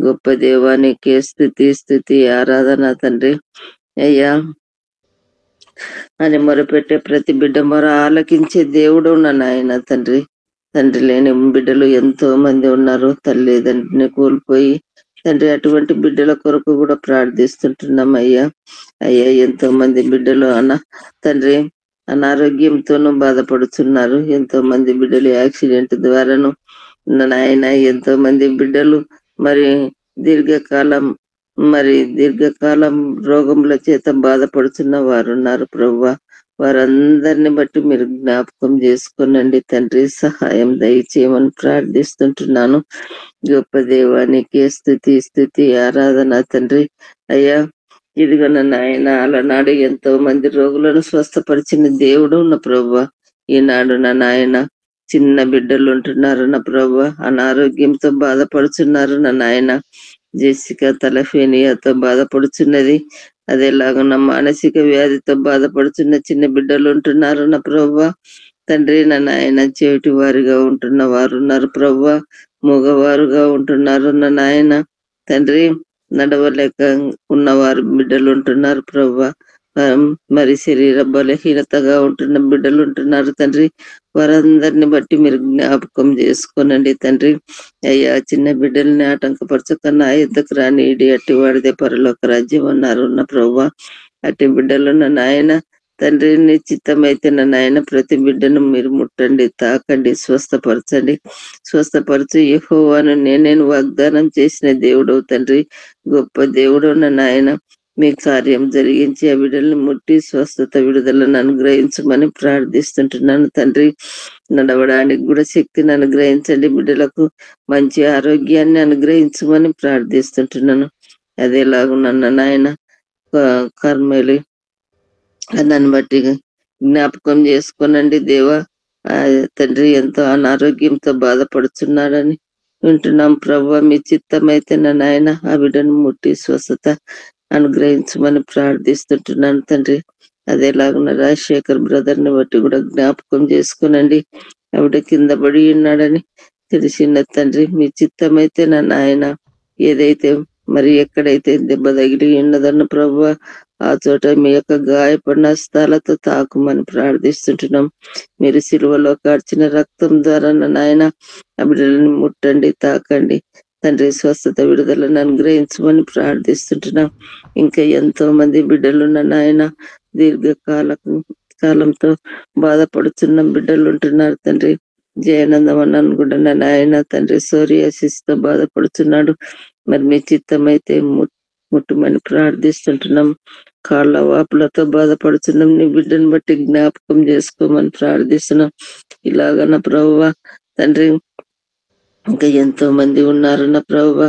[SPEAKER 9] గొప్ప దేవానికి స్తుతి ఆరాధన తండ్రి. అయ్యా అని మొరపెట్టే ప్రతి బిడ్డ మొర ఆలకించే దేవుడు నా నాయన తండ్రి. తండ్రి లేని బిడ్డలు ఎంతో మంది ఉన్నారు, తల్లిదండ్రిని కోల్పోయి తండ్రి. అటువంటి బిడ్డల కొరకు కూడా ప్రార్థిస్తుంటున్నాం అయ్యా. ఎంతో మంది బిడ్డలు తండ్రి అనారోగ్యంతోనూ బాధపడుతున్నారు. ఎంతో మంది బిడ్డలు యాక్సిడెంట్ ద్వారాను నాయన, ఎంతో మంది బిడ్డలు మరి దీర్ఘకాలం రోగముల చేత బాధపడుతున్న వారు ఉన్నారు ప్రభువా. వారందరిని బట్టి మీరు జ్ఞాపకం చేసుకోనండి తండ్రి. సహాయం దయచేయమని ప్రార్థిస్తుంటున్నాను. గొప్ప దేవానికి స్తుతి ఆరాధన తండ్రి. అయ్యా ఇదిగో నాయన అలనాడు ఎంతో మంది రోగులను స్వస్థపరిచిన దేవుడు నా ప్రభువా. ఈనాడు నా నాయన చిన్న బిడ్డలు ఉంటున్నారు నా ప్రభువా, అనారోగ్యంతో బాధపడుతున్నారు నా నాయన. జెసికా తలఫేనియాతో బాధపడుచున్నది, అదేలాగా నా మానసిక వ్యాధితో బాధపడుతున్న చిన్న బిడ్డలు ఉంటున్నారు నా ప్రభువా. తండ్రి నా నాయన చెవిటి వారిగా ఉంటున్న వారు ఉన్నారు ప్రభువా, మగవారుగా ఉంటున్నారు నా నాయన తండ్రి. నడవలేక ఉన్నవారు బిడ్డలు ఉంటున్నారు ప్రభువా. మరి శరీర బలహీనతగా ఉంటున్న బిడ్డలు ఉంటున్నారు తండ్రి. వారందరిని బట్టి మీరు జ్ఞాపకం చేసుకోనండి తండ్రి. అయ్యా చిన్న బిడ్డల్ని ఆటంకపరచక నా ఎద్దకు రాని అట్టి వాడిదే పరలోక రాజ్యం అన్నారు నా ప్రభువా. అట్టి బిడ్డలు నా నాయన తండ్రి నిశ్చితమైతే నా నాయన ప్రతి బిడ్డను మీరు ముట్టండి, తాకండి, స్వస్థపరచు యెహోవాను నేను వాగ్దానం చేసిన దేవుడు తండ్రి. గొప్ప దేవుడు నా నాయన, మీ కార్యం జరిగించి ఆ బిడ్డల్ని ముట్టి స్వస్థత విడుదలను అనుగ్రహించమని ప్రార్థిస్తుంటున్నాను తండ్రి. నడవడానికి కూడా శక్తిని అనుగ్రహించండి, బిడ్డలకు మంచి ఆరోగ్యాన్ని అనుగ్రహించమని ప్రార్థిస్తుంటున్నాను. అదేలాగా నన్ను నాయన కర్మేలి దాన్ని బట్టి జ్ఞాపకం చేసుకోనండి దేవా. తండ్రి ఎంతో అనారోగ్యంతో బాధపడుతున్నాడని వింటున్నాం ప్రభువా. మీ చిత్తమైతే నా నాయన ఆ బిడ్డను ముట్టి స్వస్థత అనుగ్రహించమని ప్రార్థిస్తుంటున్నాను తండ్రి. అదేలాగా రాజశేఖర్ బ్రదర్ ని బట్టి కూడా జ్ఞాపకం చేసుకోనండి. ఆవిడ కింద పడి ఉన్నాడని తెలిసిన తండ్రి. మీ చిత్తమైతే నా నాయన ఏదైతే మరి ఎక్కడైతే దెబ్బ తగిలి ఉన్నదన్న ప్రభువా ఆ చోట మీ యొక్క గాయపడిన స్థలాలతో తాకుమని ప్రార్థిస్తుంటున్నాం. మీరు సిలువలో కార్చిన రక్తం ద్వారా నాయన ఆ బిడ్డలను ముట్టండి, తాకండి తండ్రి. స్వస్థత విడుదలను అనుగ్రహించమని ప్రార్థిస్తుంటున్నాం. ఇంకా ఎంతో మంది బిడ్డలు నాయన కాలంతో బాధపడుతున్న బిడ్డలు ఉంటున్నారు తండ్రి. జయానందం అన్నాను కూడా నాయన తండ్రి సోరియాసిస్ తో బాధపడుతున్నాడు. మరి మీ చిత్తమైతే ముట్టుమని ప్రార్థిస్తుంటున్నాం. కాళ్ళ వాపులతో బాధపడుతున్నాం, నీ బిడ్డను బట్టి జ్ఞాపకం చేసుకోమని ప్రార్థిస్తున్నాం. ఇలాగ నా ప్రభువా తండ్రి ఇంకా ఎంతో మంది ఉన్నారు నా ప్రభువా.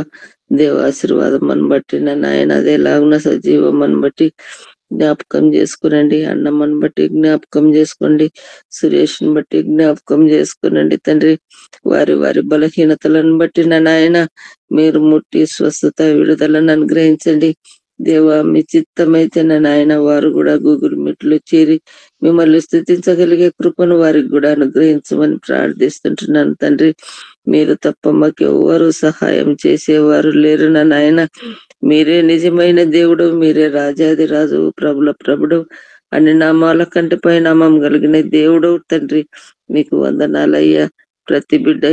[SPEAKER 9] దేవాశీర్వాదం అని బట్టి నా నాయన అదేలాగున సజీవం అని బట్టి జ్ఞాపకం చేసుకునండి. అన్నమ్మని బట్టి జ్ఞాపకం చేసుకోండి, సురేష్ని బట్టి జ్ఞాపకం చేసుకునండి తండ్రి. వారి వారి బలహీనతలను బట్టి నా నాయన మీరు ముట్టి స్వస్థత విడుదలను అనుగ్రహించండి దేవా. మీ చిత్తమైతే నా నాయన వారు కూడా గూగుల్ మీట్లో చేరి మిమ్మల్ని స్తుతించగలిగే కృపను వారికి కూడా అనుగ్రహించమని ప్రార్థిస్తుంటున్నాను తండ్రి. మీరు తప్ప మాకెవ్వరు సహాయం చేసేవారు లేరు నా నాయన. మీరే నిజమైన దేవుడు, మీరే రాజాది రాజు, ప్రభుల ప్రభుడు, అన్ని నామాల కంటే పై నామం కలిగిన దేవుడు తండ్రి. మీకు వందనాలయ్యా. ప్రతి బిడ్డ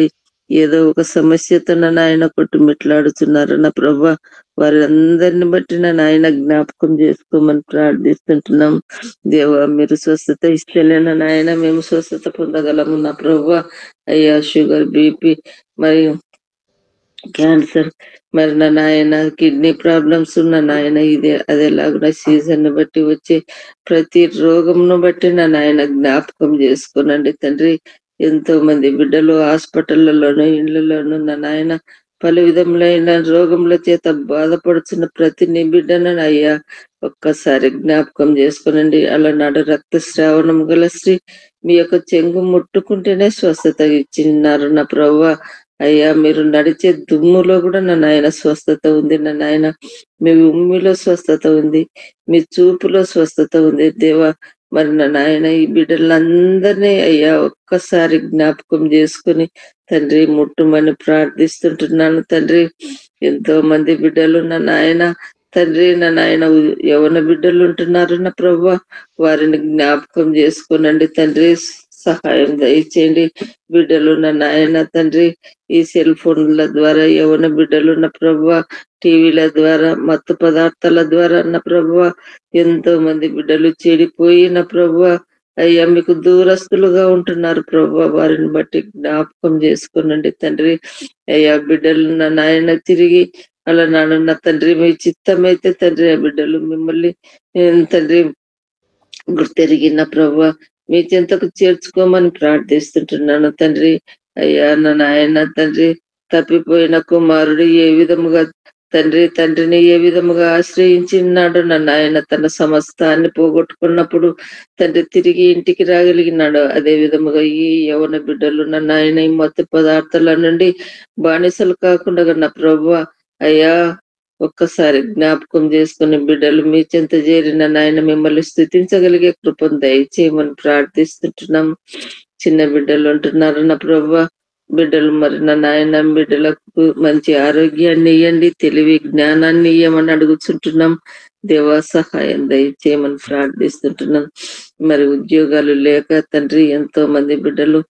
[SPEAKER 9] ఏదో ఒక సమస్యతో నా నాయన కొట్టుమిట్లాడుతున్నారు నా ప్రభువా. వారి అందరిని బట్టి నా నాయన జ్ఞాపకం చేసుకోమని ప్రార్థిస్తుంటున్నాం దేవా. మీరు స్వస్థత ఇస్తేనే నా నాయన మేము స్వస్థత పొందగలము నా ప్రభువా. అయ్యా షుగర్, బీపీ మరియు క్యాన్సర్, మరి నా నాయన కిడ్నీ ప్రాబ్లమ్స్ ఉన్న నాయన ఇదే అదేలాగా సీజన్ బట్టి వచ్చే ప్రతి రోగంను బట్టి నా నాయన జ్ఞాపకం చేసుకోనండి తండ్రి. ఎంతో మంది బిడ్డలు హాస్పిటళ్లలోనూ ఇళ్లలోనూ నా నాయన పలు విధములైన రోగముల చేత బాధపడుతున్న ప్రతి నీ బిడ్డను అయ్యా ఒక్కసారి జ్ఞాపకం చేసుకునండి. అలనాడు రక్తస్రావణం గల స్త్రీ మీ యొక్క చెంగు ముట్టుకుంటేనే స్వస్థత ఇచ్చినారు నా ప్రభువా. అయ్యా మీరు నడిచే దుమ్ములో కూడా నా నాయన స్వస్థత ఉంది నా నాయన. మీ ఉమ్మిలో స్వస్థత ఉంది, మీ చూపులో స్వస్థత ఉంది దేవా. మరి నా నాయన ఈ బిడ్డలందరినీ అయ్యా ఒక్కసారి జ్ఞాపకం చేసుకుని తండ్రి ముట్టుమని ప్రార్థిస్తుంటున్నాను తండ్రి. ఎంతో మంది బిడ్డలు నా నాయన తండ్రి నా నాయన యవన బిడ్డలు ఉంటున్నారు నా ప్రభువా. వారిని జ్ఞాపకం చేసుకోనండి తండ్రి, సహాయం దయచేయండి. బిడ్డలు నా నాయన తండ్రి ఈ సెల్ ఫోన్ల ద్వారా యవన బిడ్డలు నా ప్రభువా, టీవీల ద్వారా మత్తు పదార్థాల ద్వారా నా ప్రభువా ఎంతో మంది బిడ్డలు చెడిపోయి నా ప్రభువా అయ్యా మీకు దూరస్తులుగా ఉంటున్నారు ప్రభువా. వారిని బట్టి జ్ఞాపకం చేసుకునండి తండ్రి. అయ్యా బిడ్డలు నా నాయన తిరిగి అలా నాన్న తండ్రి మీ చిత్తమైతే తండ్రి ఆ బిడ్డలు మిమ్మల్ని తండ్రి గుర్తెరిగిన ప్రభువా మీ చెంతకు చేర్చుకోమని ప్రార్థిస్తుంటున్నాను తండ్రి. అయ్యా నా నాయన తండ్రి తప్పిపోయిన కుమారుడు ఏ విధముగా తండ్రిని ఏ విధముగా ఆశ్రయించినాడు నా నాయన తన సమస్తాన్ని పోగొట్టుకున్నప్పుడు తండ్రి తిరిగి ఇంటికి రాగలిగినాడు. అదే విధముగా ఈ యవన బిడ్డలు నా నాయన ఈ మత్తు పదార్థాల నుండి బానిసలు కాకుండా నా ప్రభువా అయ్యా ఒక్కసారి జ్ఞాపకం చేసుకుని బిడ్డలు మీ చెంత చేరిన నాయన మిమ్మల్ని స్థుతించగలిగే కృపను దయచేయమని ప్రార్థిస్తుంటున్నాం. చిన్న బిడ్డలు ఉంటున్నారు నా ప్రభువా. బిడ్డలు మరి నా నాయన బిడ్డలకు మంచి ఆరోగ్యాన్ని ఇవ్వండి, తెలివి జ్ఞానాన్ని ఇవ్వమని అడుగుతుంటున్నాం. దేవా సహాయం దయచేయమని ప్రార్థిస్తుంటున్నాం. మరి ఉద్యోగాలు లేక తండ్రి ఎంతో మంది బిడ్డలు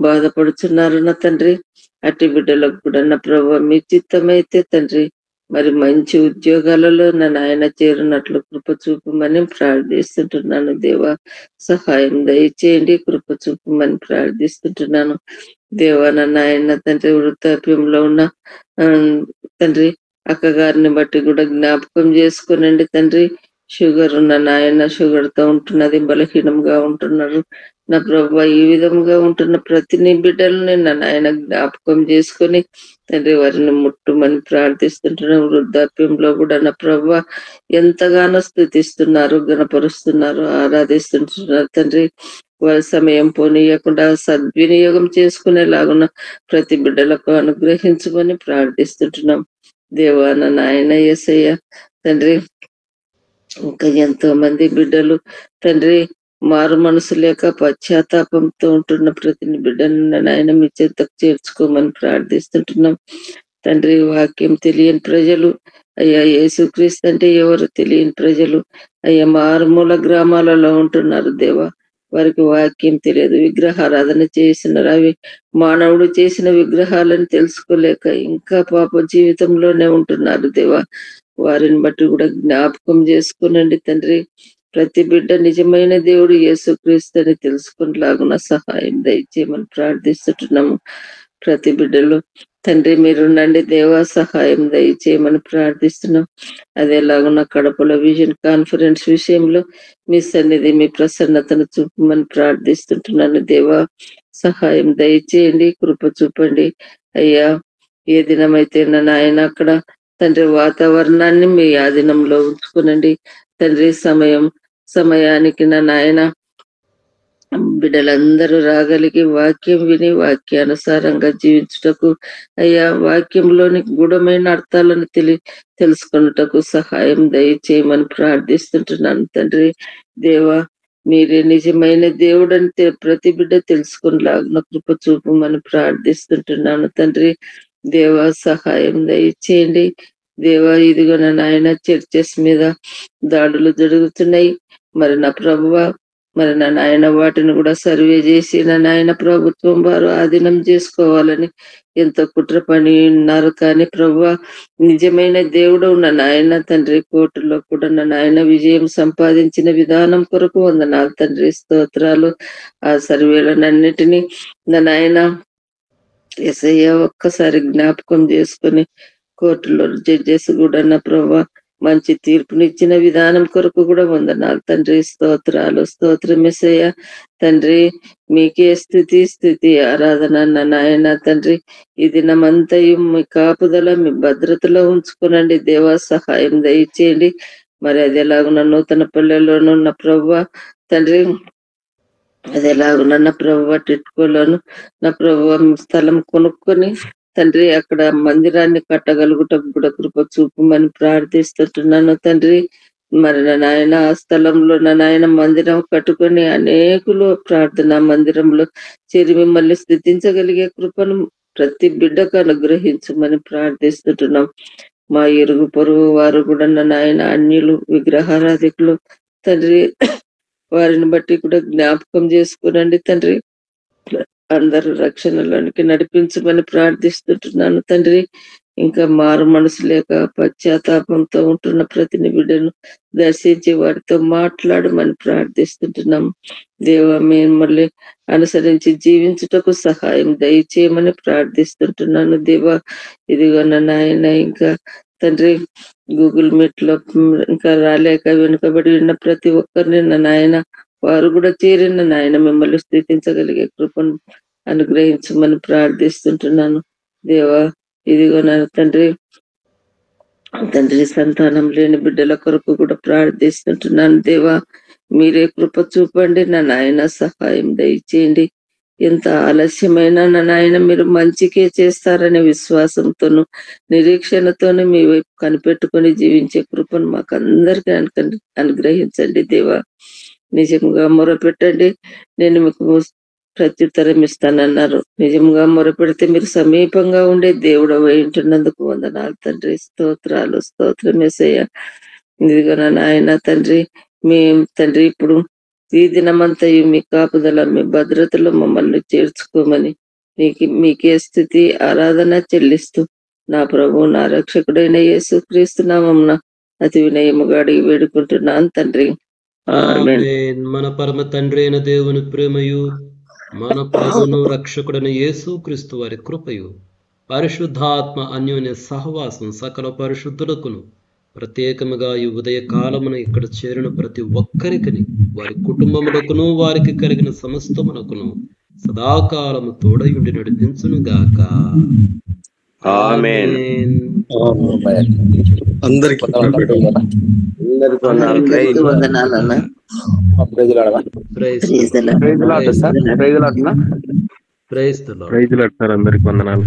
[SPEAKER 9] బాధపడుతున్నారు నా తండ్రి. అట్టి బిడ్డలకు కూడా నా ప్రభువా మీ చిత్తమైతే తండ్రి మరి మంచి ఉద్యోగాలలో నా నాయన చేరినట్లు కృప చూపమని ప్రార్థిస్తుంటున్నాను. దేవా సహాయం దయచేయండి, కృప చూపమని ప్రార్థిస్తుంటున్నాను. దేవా నా నాయన తండ్రి వృద్ధాప్యంలో ఉన్న తండ్రి అక్కగారిని బట్టి కూడా జ్ఞాపకం చేసుకునండి తండ్రి. షుగర్ ఉన్న నాయన షుగర్ తో ఉంటున్నది, బలహీనంగా ఉంటున్నారు నా ప్రభువా. ఈ విధంగా ఉంటున్న ప్రతి నీ బిడ్డలని నా నాయన జ్ఞాపకం చేసుకొని తండ్రి వారిని ముట్టుమని ప్రార్థిస్తుంటున్నాం. వృద్ధాప్యంలో కూడా నా ప్రభువా ఎంతగానో స్తుతిస్తున్నారు, గణపరుస్తున్నారు, ఆరాధిస్తుంటున్నారు తండ్రి. వారి సమయం పోనీయకుండా సద్వినియోగం చేసుకునేలాగున్న ప్రతి బిడ్డలకు అనుగ్రహించమని ప్రార్థిస్తుంటున్నాం. దేవా నా నాయన యేసయ్య తండ్రి ఇంకా ఎంతో మంది బిడ్డలు తండ్రి మారు మనసు లేక పశ్చాత్తాపంతో ఉంటున్న ప్రతి బిడ్డను నాయన మీ చెంతకు చేర్చుకోమని ప్రార్థిస్తుంటున్నాం తండ్రి. వాక్యం తెలియని ప్రజలు అయ్యా, యేసుక్రీస్తు అంటే ఎవరు తెలియని ప్రజలు అయ్యా మారుమూల గ్రామాలలో ఉంటున్నారు దేవా. వారికి వాక్యం తెలియదు, విగ్రహారాధన చేసినారు, అవి మానవుడు చేసిన విగ్రహాలను తెలుసుకోలేక ఇంకా పాప జీవితంలోనే ఉంటున్నారు దేవా. వారిని బట్టి కూడా జ్ఞాపకం చేసుకునండి తండ్రి. ప్రతి బిడ్డ నిజమైన దేవుడు యేసుక్రీస్తు అని తెలుసుకునేలాగున సహాయం దయచేయమని ప్రార్థిస్తుంటున్నాము. ప్రతి బిడ్డలు తండ్రి మీరుండండి దేవా, సహాయం దయచేయమని ప్రార్థిస్తున్నాం. అదేలాగున్న కడపలో విజన్ కాన్ఫరెన్స్ విషయంలో మీ సన్నిధి మీ ప్రసన్నతను చూపమని ప్రార్థిస్తుంటున్నాను దేవా. సహాయం దయచేయండి, కృప చూపండి అయ్యా. ఏ దినమైతే నా నాయన అక్కడ తండ్రి వాతావరణాన్ని మీ ఆధీనంలో ఉంచుకునండి తండ్రి. సమయానికి నా నాయన బిడ్డలందరూ రాగలిగి వాక్యం విని వాక్యానుసారంగా జీవించుటకు అయ్యా, వాక్యంలోని గూఢమైన అర్థాలను తెలుసుకున్నటకు సహాయం దయచేయమని ప్రార్థిస్తుంటున్నాను తండ్రి. దేవా మీరే నిజమైన దేవుడని ప్రతి బిడ్డ తెలుసుకునేలాగున కృప చూపమని ప్రార్థిస్తుంటున్నాను తండ్రి. దేవా సహాయం దయచేయండి దేవా. ఇదిగో నా నాయన చర్చెస్ మీద దాడులు జరుగుతున్నాయి. మరి నా ప్రభువా మరి నా నాయన వాటిని కూడా సర్వే చేసి నా నాయన ప్రభుత్వం వారు ఆధీనం చేసుకోవాలని ఎంతో కుట్ర పని ఉన్నారు. కానీ ప్రభువా నిజమైన దేవుడు నా నాయన తండ్రి కోర్టులో కూడా నా నాయన విజయం సంపాదించిన విధానం కొరకు వందనాలు తండ్రి, స్తోత్రాలు. ఆ సర్వేలనన్నిటినీ నా నాయన యేసయ్య ఒక్కసారి జ్ఞాపకం చేసుకొని కోర్టులో జడ్జెస్ కూడా నా ప్రభువా మంచి తీర్పునిచ్చిన విధానం కొరకు కూడా వందనాలు తండ్రి. స్తోత్రాలు స్తోత్రం యేసయ్య. తండ్రి మీకే స్థుతి ఆరాధన నాయన తండ్రి. ఈ దినమంతయు మీ కాపుదల మీ భద్రతలో ఉంచుకునండి దేవా. సహాయం దయచేయండి. మరి అది ఎలాగున్న నూతన పల్లెల్లోనూ ఉన్న ప్రభువా తండ్రి, అది ఎలాగున్న నా ప్రభువా టిట్కోలోను నా ప్రభువా స్థలం కొనుక్కొని తండ్రి అక్కడ మందిరాన్ని కట్టగలుగుటకు కూడా కృప చూపమని ప్రార్థిస్తుంటున్నాను తండ్రి. మరి నా నాయన ఆ స్థలంలో నా నాయన మందిరం కట్టుకొని అనేకులు ప్రార్థనా మందిరంలో చేరి మిమ్మల్ని స్తుతించగలిగే కృపను ప్రతి బిడ్డకు అనుగ్రహించమని ప్రార్థిస్తుంటున్నాం. మా ఇరుగు పొరుగు వారు కూడా నా నాయన అన్యులు విగ్రహారాధికులు తండ్రి, వారిని బట్టి కూడా జ్ఞాపకం చేసుకునండి తండ్రి. అందరూ రక్షణలోనికి నడిపించమని ప్రార్థిస్తుంటున్నాను తండ్రి. ఇంకా మారు మనసు లేక పశ్చాత్తాపంతో ఉంటున్న ప్రతి బిడ్డను దర్శించి వారితో మాట్లాడమని ప్రార్థిస్తుంటున్నాం దేవా. మిమ్మల్ని అనుసరించి జీవించుటకు సహాయం దయచేయమని ప్రార్థిస్తుంటున్నాను దేవా. ఇదిగో నాయన ఇంకా తండ్రి గూగుల్ మీట్ లో ఇంకా రాలేక వెనుకబడి ఉన్న ప్రతి ఒక్కరిని నాయన వారు కూడా చేరిన నాయన మిమ్మల్ని స్థితించగలిగే కృపను అనుగ్రహించమని ప్రార్థిస్తుంటున్నాను దేవా. ఇదిగో నా తండ్రి సంతానం లేని బిడ్డల కొరకు కూడా ప్రార్థిస్తుంటున్నాను దేవా. మీరే కృప చూపండి నా నాయన. సహాయం దయచేయండి. ఎంత ఆలస్యమైన నా నాయన మీరు మంచికే చేస్తారనే విశ్వాసంతోనూ నిరీక్షణతోనూ మీ వైపు కనిపెట్టుకొని జీవించే కృపను మాకు అందరికీ అనుగ్రహించండి దేవా. నిజంగా మొరపెట్టండి, నేను మీకు ప్రత్యుత్తరం ఇస్తానన్నారు. నిజంగా మొరపెడితే మీరు సమీపంగా ఉండే దేవుడు ఉంటున్నందుకు వందనాలు తండ్రి. స్తోత్రాలు స్తోత్రం యేసయ్య. ఇదిగో నా నాయన తండ్రి, మేము తండ్రి ఇప్పుడు ఈ దినమంతయు మీ కాపుదల మీ భద్రతలో మమ్మల్ని చేర్చుకోమని మీకే స్థుతి ఆరాధన చెల్లిస్తూ నా ప్రభు నా రక్షకుడైన యేసుక్రీస్తు నామమున అతి వినయముగా అడిగి వేడుకుంటున్నాను తండ్రి.
[SPEAKER 3] ఆమేన్. మన పరమ తండ్రి అయిన దేవుని ప్రేమయు మన ప్రభును రక్షకుడైన యేసుక్రీస్తు వారి కృపయు పరిశుద్ధాత్మ అన్యోన్య సహవాసం సకల పరిశుద్ధులకును ప్రత్యేకముగా ఈ ఉదయ కాలమున ఇక్కడ చేరిన ప్రతి ఒక్కరికిని వారి కుటుంబములకును వారికి కలిగిన సమస్తమునకును సదాకాలము తోడయుండి నడిపించును గాక.
[SPEAKER 4] ఆమేన్.
[SPEAKER 5] అందరికీ
[SPEAKER 9] వందనాలన్నా.
[SPEAKER 3] Praise the lord.
[SPEAKER 7] Praise lord sir. అందరికి వందనాలు.